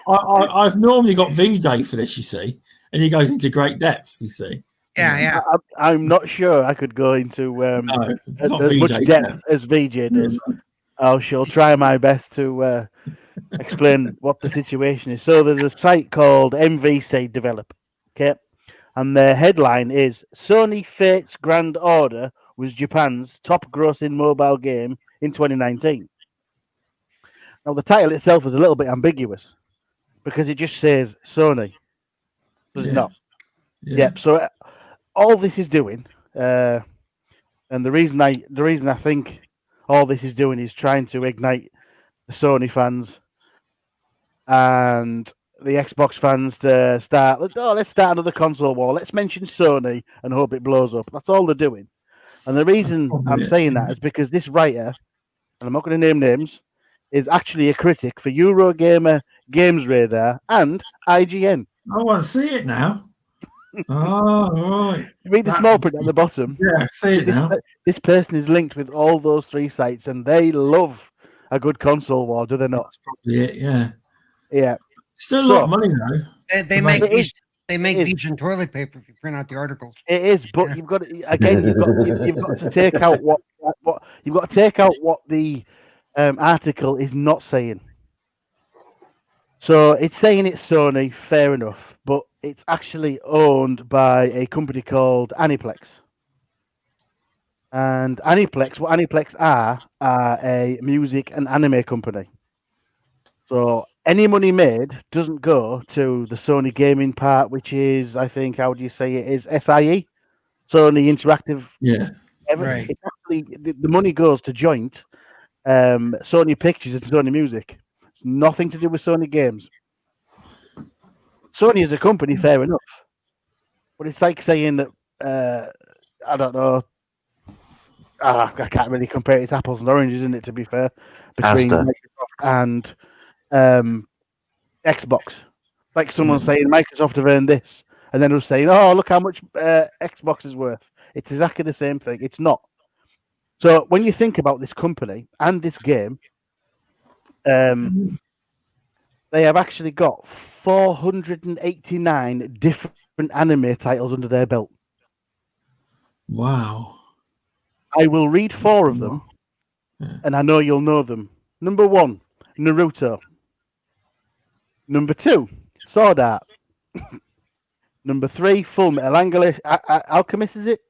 I've normally got VJ for this, you see, and he goes into great depth, you see. Yeah. I'm not sure I could go into as much depth as VJ does. I shall try my best to explain what the situation is. So there's a site called MVC Develop, okay, and their headline is Sony Fate's Grand Order was Japan's top grossing mobile game in 2019. Now the title itself is a little bit ambiguous because it just says Sony, does it not? Yeah. So all this is doing, and the reason I think all this is doing is trying to ignite the Sony fans and the Xbox fans to start. Let's start another console war. Let's mention Sony and hope it blows up. That's all they're doing. And the reason I'm saying that is because this writer, and I'm not going to name names, is actually a critic for Eurogamer, Games Radar, and IGN. I want to see it now. Oh, right. Read the small print at the bottom. Yeah, see it now. This person is linked with all those three sites, and they love a good console war, do they not? That's probably it, yeah. Yeah. Still a lot of money, though. They make decent toilet paper if you print out the articles. It is, but you've got to take out what you've got to take out what the article is not saying. So it's saying it's Sony, fair enough, but it's actually owned by a company called Aniplex. And Aniplex, what Aniplex are a music and anime company. So any money made doesn't go to the Sony gaming part, which is, I think, how do you say it is, SIE, Sony Interactive. Yeah. Right. It's actually the money goes to joint Sony Pictures and Sony Music. Nothing to do with Sony games. Sony as a company, fair enough, but it's like saying that I don't know. I can't really compare it to apples and oranges, isn't it? To be fair, between Asda. Microsoft and Xbox, like someone saying Microsoft have earned this, and then us saying, "Oh, look how much Xbox is worth." It's exactly the same thing. It's not. So when you think about this company and this game, they have actually got 489 different anime titles under their belt. Wow. I will read 4 of them, and I know you'll know them. Number 1, Naruto. Number 2, Sword Art. Number 3, Full Metal Alchemist, is it?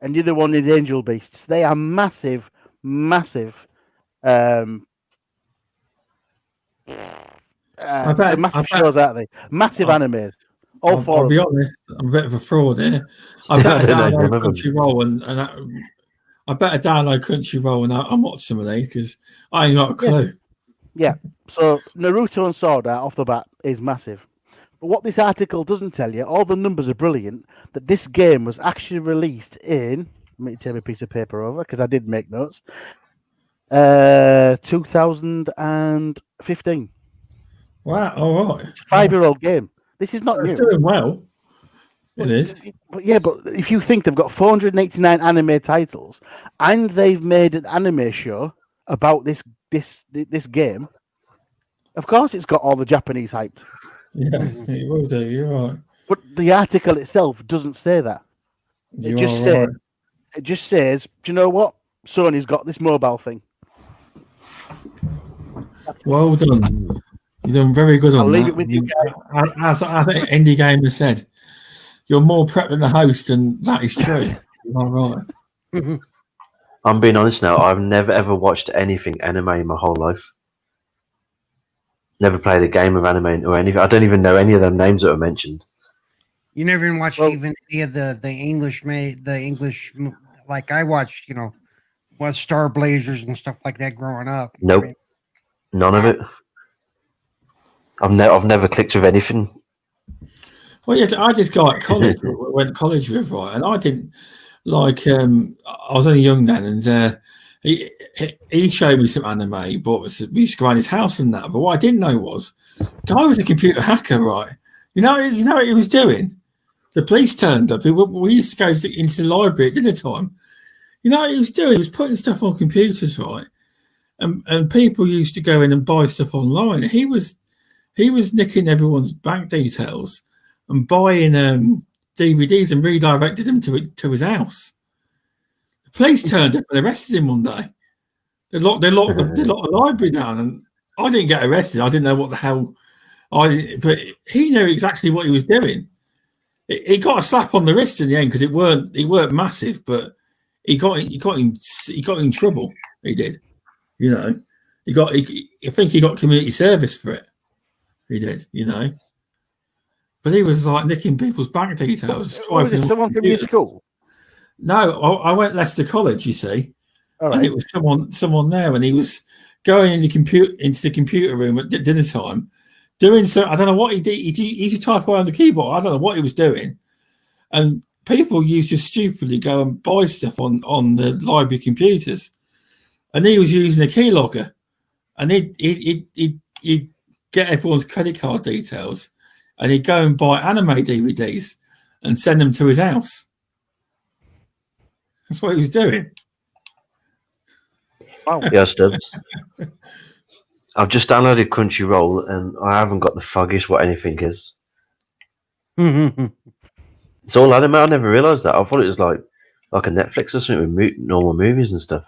And the other one is Angel Beasts. They are massive, massive. Massive shows, aren't they? Massive animes. All 4 I'll be of them. honest, I'm a bit of a fraud here. I I better don't know download none of them. Crunchyroll and I better download Crunchyroll and watch some of these because I ain't got a clue. Yeah. So Naruto and Sword Art off the bat is massive. But what this article doesn't tell you, all the numbers are brilliant, that this game was actually released in, let me take a piece of paper over because I did make notes, 2015. Wow, all right. It's a 5-year-old game. This is not So new. it's doing well. It is. But yeah, but if you think they've got 489 anime titles and they've made an anime show about this game, of course it's got all the Japanese hyped. Yeah, it will do. You're right. But the article itself doesn't say that. You It just says, do you know what? Sony's got this mobile thing. Well done. You've done very good on I'll that. leave it with you guys. As Indie Gamer said, you're more prepped than the host, and that is true. You're right. I'm being honest now. I've never ever watched anything anime in my whole life. Never played a game of anime or anything. I don't even know any of them names that were mentioned. You never even watched even any of the English like I watched, what Star Blazers and stuff like that growing up. Nope, none of it. I've never clicked with anything. Well, yeah, I just got at college, went to college with, right, and I didn't like. I was only young then, and he showed me some anime, but we used to go around his house and that. But what I didn't know was, the guy was a computer hacker, right? You know what he was doing? The police turned up. We used to go into the library at dinner time. You know what he was doing? He was putting stuff on computers, right? And people used to go in and buy stuff online. He was nicking everyone's bank details and buying DVDs and redirected them to his house. The police turned up and arrested him one day. They locked the library down, and I didn't get arrested. I didn't know what the hell but he knew exactly what he was doing. He got a slap on the wrist in the end because it weren't massive, but he got in trouble. He did, I think he got community service for it. He did, But he was like nicking people's bank details. Was it someone from your school? No, I went Leicester College, you see, All right. and it was someone there, and he was going into the computer room at dinner time, doing so. I don't know what he did. He used to type away on the keyboard. I don't know what he was doing, and people used to stupidly go and buy stuff on the library computers, and he was using a keylogger, and he'd get everyone's credit card details, and he'd go and buy anime DVDs and send them to his house. That's what he was doing. Wow. Yeah, Stubbs. I've just downloaded Crunchyroll and I haven't got the foggiest what anything is. It's all anime. I never realised that. I thought it was like a Netflix or something with normal movies and stuff.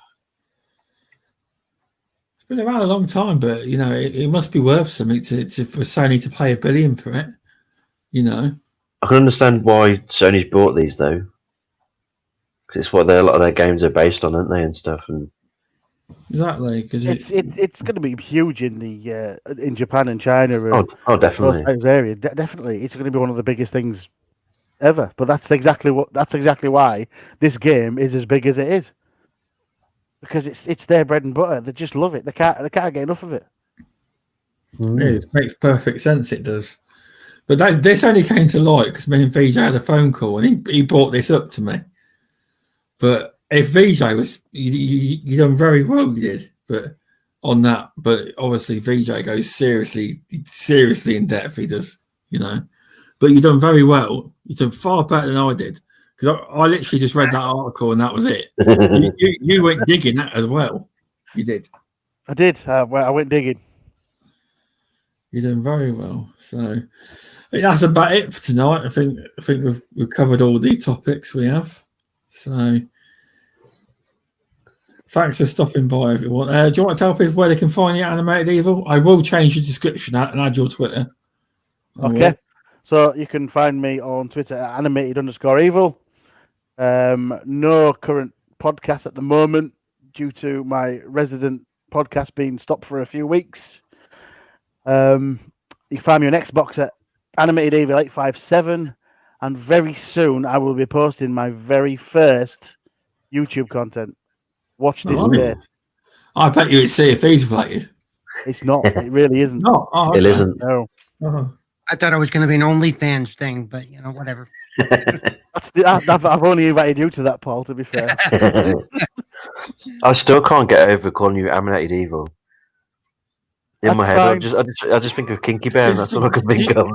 It's been around a long time, but it must be worth something for Sony to pay $1 billion for it. I can understand why Sony's bought these though. 'Cause it's what a lot of their games are based on, aren't they, and stuff. And Exactly, because It's going to be huge in the in Japan and China and oh, those definitely. types of areas. Definitely, it's going to be one of the biggest things ever. But that's exactly why this game is as big as it is, because it's their bread and butter. They just love it. They can't get enough of it. it makes perfect sense. It does. But this only came to light because me and VJ had a phone call, and he brought this up to me. But if VJ was, you done very well, you did. But on that, but obviously VJ goes seriously in depth. He does, But you done very well. You done far better than I did, because I literally just read that article and that was it. You went digging that as well. You did. I did. I went digging. You done very well. So that's about it for tonight. I think we've covered all the topics we have. So thanks for stopping by, everyone. Do you want to tell people where they can find you, Animated Evil? I will change the description and add your Twitter. Okay. So you can find me on Twitter at animated_evil. No current podcast at the moment due to my resident podcast being stopped for a few weeks. You can find me on Xbox at animatedevil857, and very soon I will be posting my very first YouTube content. Watch this space. I bet you it's CFE's related. It's not. It really isn't. No, It isn't. No. I thought it was going to be an OnlyFans thing, but whatever. I've only invited you to that, Paul, to be fair. I still can't get over calling you Animated Evil. In my head, I just think of Kinky Bear, and that's all I can think of.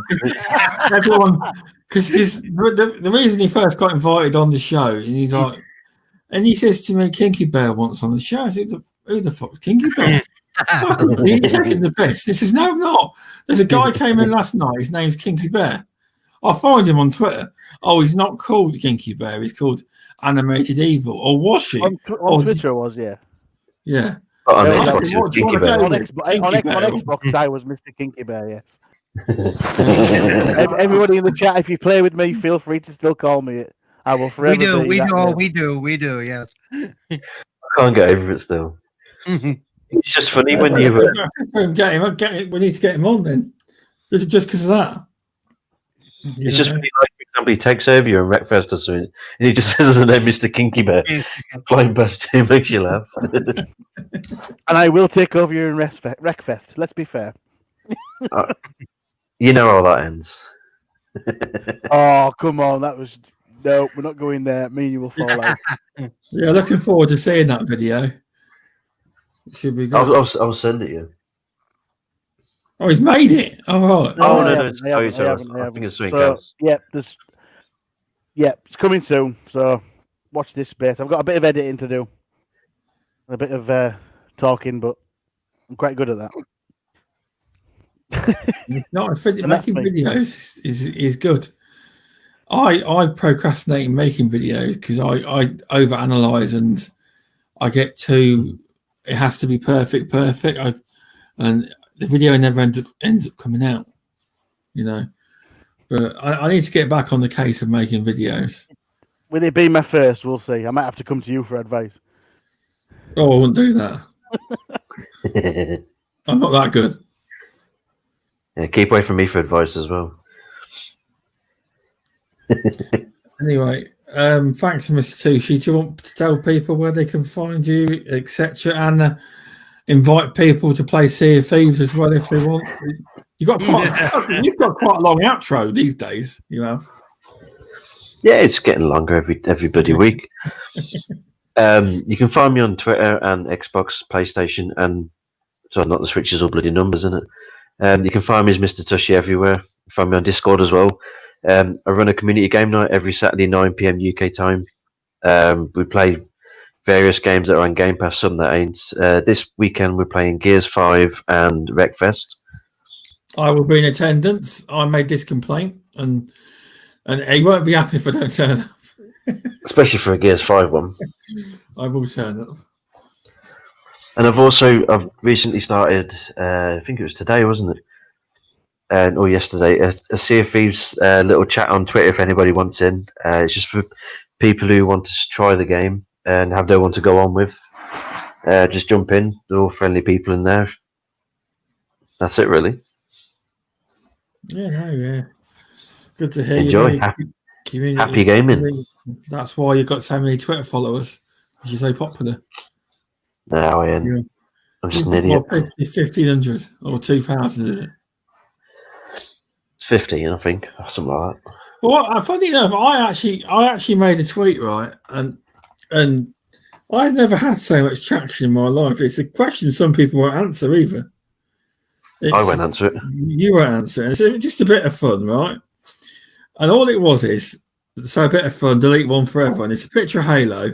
Everyone, because the reason he first got invited on the show, and he's like, and he says to me, "Kinky Bear wants on the show." I said, "Who the fuck's Kinky Bear?" He's taking the piss. He says, "No, I'm not. There's a guy came in last night. His name's Kinky Bear. I found him on Twitter. Oh, he's not called Kinky Bear. He's called Animated Evil. Or was she? On Twitter, it was, yeah. On Xbox, I was Mr. Kinky Bear, yes. Everybody in the chat, if you play with me, feel free to still call me it. I will forever. We do, yes. I can't get over it still. It's just funny when you get him. We need to get him on then, just because of that. It's just funny, like, for example, he takes over you in Wreckfest or something, and he just says the name Mr. Kinky Bear. Flying past him makes you laugh. And I will take over you in Wreckfest. Let's be fair. You know how that ends. Oh, come on. No, we're not going there. Me and you will fall out. Yeah, looking forward to seeing that video. It should be good. I'll send it you. Oh, he's made it. Oh, right. No, I it's photos. I think it's something so, else. it's coming soon. So watch this space. I've got a bit of editing to do, a bit of talking, but I'm quite good at that. It's not making videos is good. I procrastinate in making videos because I overanalyze and I get too. It has to be perfect, and the video never ends up coming out. But I need to get back on the case of making videos. With it being my first, we'll see. I might have to come to you for advice. Oh, I wouldn't do that. I'm not that good. Yeah, keep away from me for advice as well. Anyway, thanks, Mr. Tushi. Do you want to tell people where they can find you, etc., and invite people to play Sea of Thieves as well if they want? You've got quite a long outro these days. You have. Yeah, it's getting longer every bloody week. You can find me on Twitter and Xbox, PlayStation, and not the Switch is all bloody numbers, isn't it? You can find me as Mr. Tushi everywhere. Find me on Discord as well. I run a community game night every Saturday 9 PM UK time. We play various games that are on Game Pass, some that ain't. This weekend we're playing Gears 5 and Wreckfest. I will be in attendance. I made this complaint, and he won't be happy if I don't turn up. Especially for a Gears 5 one. I will turn up. And I've recently started, I think it was today, wasn't it? Or yesterday, a Sea of Thieves little chat on Twitter if anybody wants in. It's just for people who want to try the game and have no one to go on with, just jump in. They're all friendly people in there. That's it, really. Yeah. Good to hear. Enjoy. Happy gaming. That's why you've got so many Twitter followers. You're so popular. No, Ian. I'm just an idiot. 1,500 or 2,000, is it? 15, I think, or something like that. Well, funny enough, I actually made a tweet, right, and I never had so much traction in my life. It's a question some people won't answer either. I won't answer it. You won't answer it. It's just a bit of fun, right? And all it was is, so a bit of fun, delete one forever, and it's a picture of Halo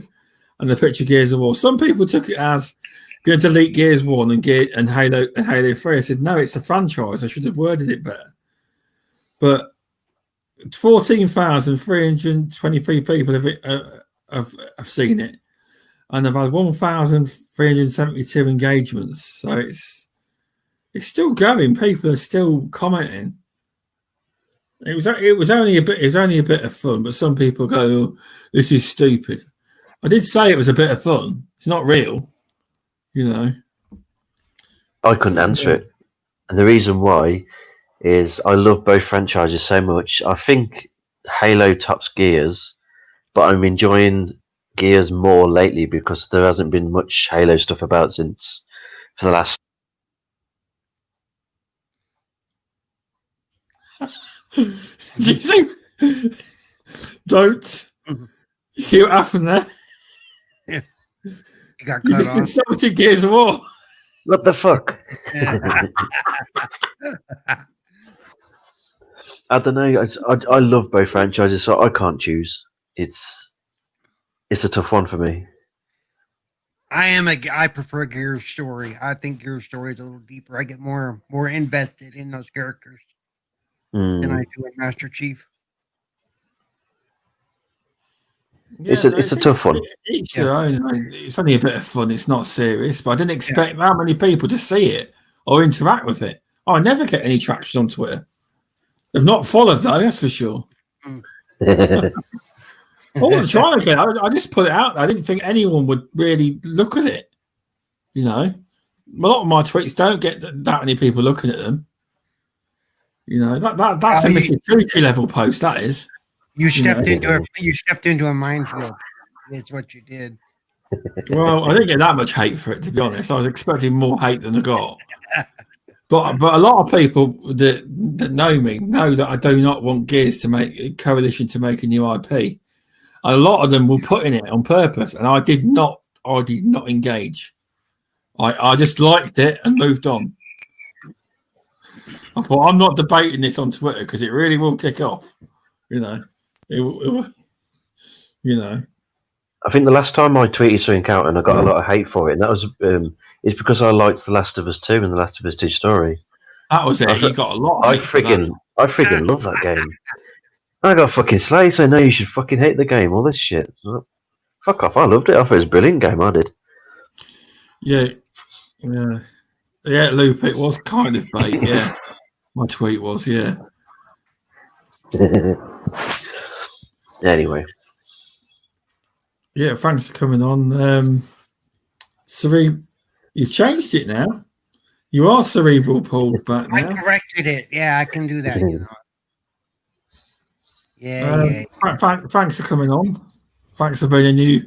and the picture of Gears of War. Some people took it as going to delete Gears 1 and Halo 3. I said, no, it's the franchise. I should have worded it better. But 14,323 people have seen it, and I've had 1,372 engagements. So it's still going. People are still commenting. It was only a bit of fun, but some people go, oh, "This is stupid." I did say it was a bit of fun. It's not real, you know. I couldn't answer it, and the reason why is I love both franchises so much. I think Halo tops Gears, but I'm enjoying Gears more lately because there hasn't been much Halo stuff about since for the last. Do you see? Don't. You see what happened there? Yeah. You got You cut just off. insulted Gears of War. What the fuck? I don't know. I love both franchises, so I can't choose. It's a tough one for me. I prefer Gears story. I think Gears story is a little deeper. I get more invested in those characters than I do in Master Chief. Yeah, it's a tough one. Each their own. I mean, it's only a bit of fun. It's not serious, but I didn't expect that many people to see it or interact with it. I never get any traction on Twitter. They've not followed though, that's for sure. I wasn't trying to get. I just put it out there. I didn't think anyone would really look at it. You know, a lot of my tweets don't get that many people looking at them. You know, that's a Mr. Tushi level post. That is. You stepped into a minefield. It's what you did. Well, I didn't get that much hate for it, to be honest. I was expecting more hate than I got. But a lot of people that know me know that I do not want Gears to make Coalition to make a new IP. A lot of them were putting it on purpose, and I did not engage. I just liked it and moved on. I thought I'm not debating this on Twitter because it really will kick off. You know, I think the last time I tweeted something out and I got a lot of hate for it, and that was it's because I liked The Last of Us 2 and The Last of Us 2 story. That was it. You got a lot. I friggin' love that game. I got fucking slice. I know you should fucking hate the game. All this shit. Fuck off. I loved it. I thought it was a brilliant game. I did. Yeah, Loop. It was kind of bait. Yeah, my tweet was. Yeah. Anyway. Yeah, thanks for coming on. You've changed it now. You are Cerebral Paul back now. I corrected it. Yeah, I can do that. You know. Yeah. Thanks for coming on. Thanks for being a new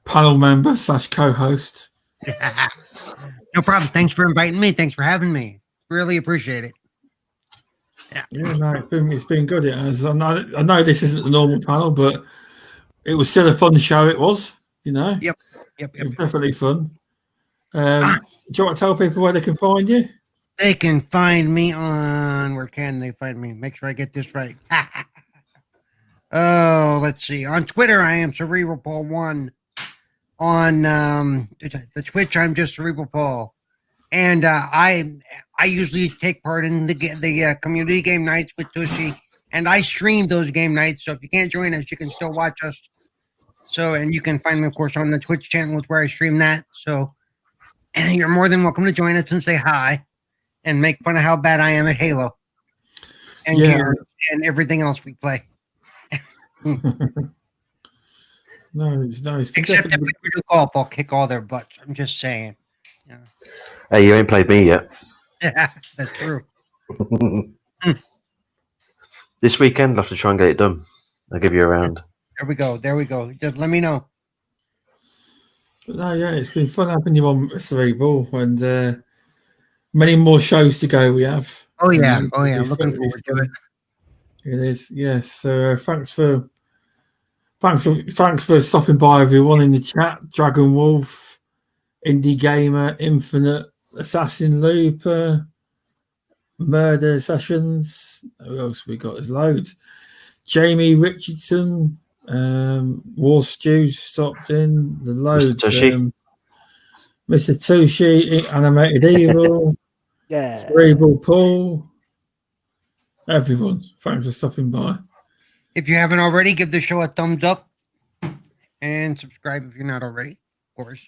panel member / co-host. No problem. Thanks for inviting me. Thanks for having me. Really appreciate it. Yeah, no, it's been good. It has. I know this isn't the normal panel, but it was still a fun show. It was, you know. Yep. It was definitely fun. Do you want to tell people where they can find you? They can find me on. Where can they find me? Make sure I get this right. Oh, let's see. On Twitter, I am Cerebral Paul 1. On the Twitch, I'm just Cerebral Paul, and I usually take part in the community game nights with Tushi, and I stream those game nights. So if you can't join us, you can still watch us. So, and you can find me, of course, on the Twitch channel, is where I stream that. So, and you're more than welcome to join us and say hi, and make fun of how bad I am at Halo, and Gears, and everything else we play. No, it's Except if definitely. we do golf, I'll kick all their butts. I'm just saying. Yeah, Hey, you ain't played me yet. that's true. This weekend, I'll have to try and get it done. I'll give you a round. There we go. There we go. Just let me know. But no, yeah, it's been fun having you on Cerebral, and many more shows to go. We have. Oh yeah. You know, Oh yeah. it's Looking fun- forward to it. It is, yes. So thanks for stopping by, everyone in the chat. Dragon Wolf, Indie Gamer, Infinite, Assassin Looper, Murder Sessions. Who else we got? There's loads. Jamie Richardson, War Stew stopped in. The loads. Tushi. Mr. Tushi, Animated Evil, Yeah. Cerebral Paul. Everyone, thanks for stopping by. If you haven't already, give the show a thumbs up and subscribe if you're not already, of course.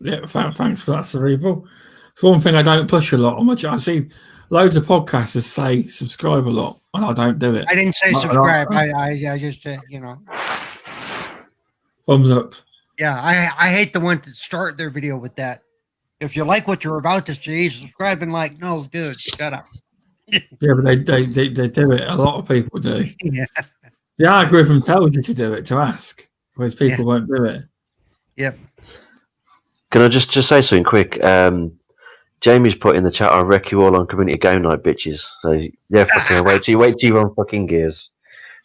Yeah, thanks for that, Cerebral. It's one thing I don't push a lot on my channel. I see loads of podcasters say subscribe a lot, and I don't do it. I didn't say I- I- subscribe. I just said, Thumbs up. Yeah, I hate the ones that start their video with that. If you like what you're about to see, subscribe and like. No, dude, shut up. Yeah, but they do it. A lot of people do. Yeah. The algorithm tells you to do it, to ask, whereas people won't do it. Yep. Can I just say something quick? Jamie's put in the chat, I'll wreck you all on community game night, bitches. So, yeah, fucking wait till you run fucking gears.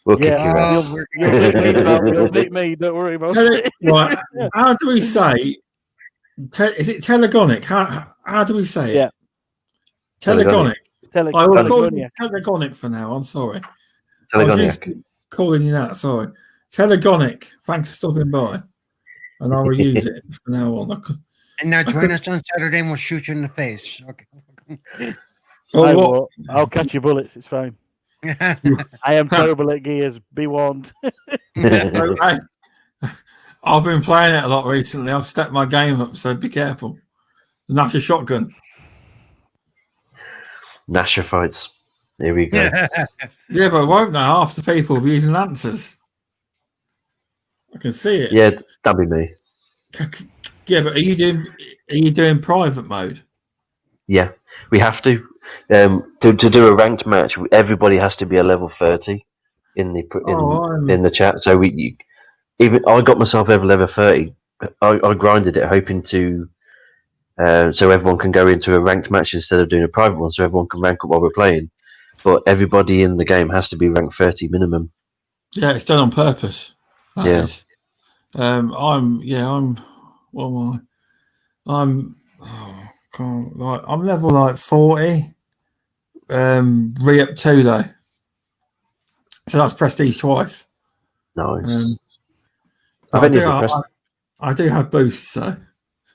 We'll kick your ass. You'll beat me. Don't worry about it. Right, how do we say? Is it telegonic? How do we say it? Yeah. Telegonic. I will call you Telegonic. telegonic for now. I'm sorry. I was Telegoniac. used to calling you that. Sorry. Telegonic. Thanks for stopping by, and I will use it from now on. And now join us on Saturday and we'll shoot you in the face. Okay. I won't. I'll catch your bullets. It's fine. Yeah. I am terrible at gears. Be warned. I've been playing it a lot recently. I've stepped my game up, so be careful. And that's a shotgun. Nasher fights. Here we go. Yeah, but I won't now. Half the people will be using lancers. I can see it. Yeah, that'd be me. Yeah, but are you doing private mode? Yeah, we have to. To do a ranked match, everybody has to be a level 30 in the chat. So I got myself level 30. I grinded it, hoping to so everyone can go into a ranked match instead of doing a private one, so everyone can rank up while we're playing. But everybody in the game has to be ranked 30 minimum. Yeah, it's done on purpose. That Yeah. is. I'm level like 40. Re-up 2 though. So that's prestige twice. Nice. I do have boosts, so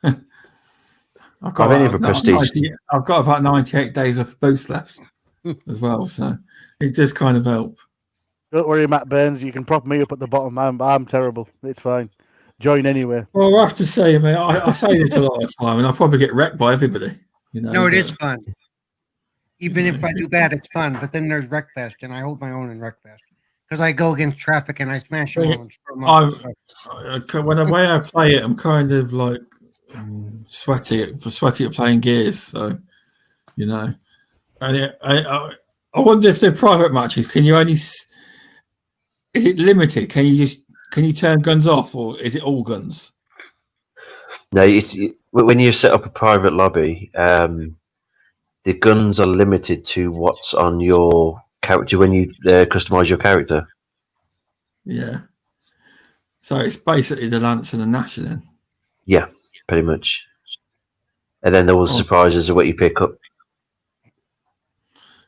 I've I've got about 98 days of boost left as well, so it does kind of help. Don't worry, Matt Burns. You can prop me up at the bottom. I'm terrible. It's fine. Join anywhere. Well, I have to say, I say this a lot of the time, and I'll probably get wrecked by everybody. No, it is fun. Even if I do bad, it's fun. But then there's Wreckfest, and I hold my own in Wreckfest because I go against traffic and I smash them all. When the way I play it, I'm kind of like sweaty at playing gears. So, and I wonder if they're private matches. Can you only? Is it limited? Can you turn guns off, or is it all guns? No, when you set up a private lobby, the guns are limited to what's on your character when you customize your character. Yeah. So it's basically the Lance and the Nasher then. Yeah, pretty much. And then there was surprises of what you pick up.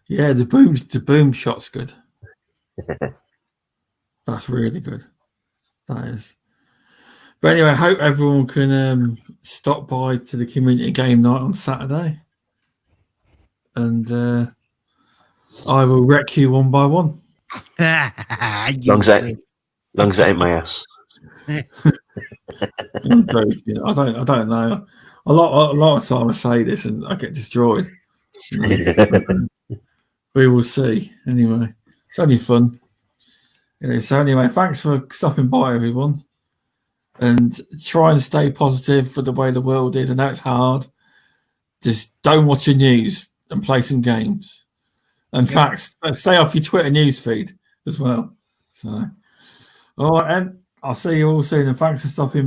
Yeah, the boom shot's good. That's really good. That is. But anyway, I hope everyone can stop by to the community game night on Saturday. And I will wreck you one by one. Long as that ain't my ass. I don't know. A lot of time I say this and I get destroyed. We will see. Anyway, it's only fun. So anyway, thanks for stopping by, everyone. and try and stay positive for the way the world is. I know it's hard. Just don't watch the news and play some games. In fact, stay off your Twitter news feed as well. So, all right, and I'll see you all soon. And thanks for stopping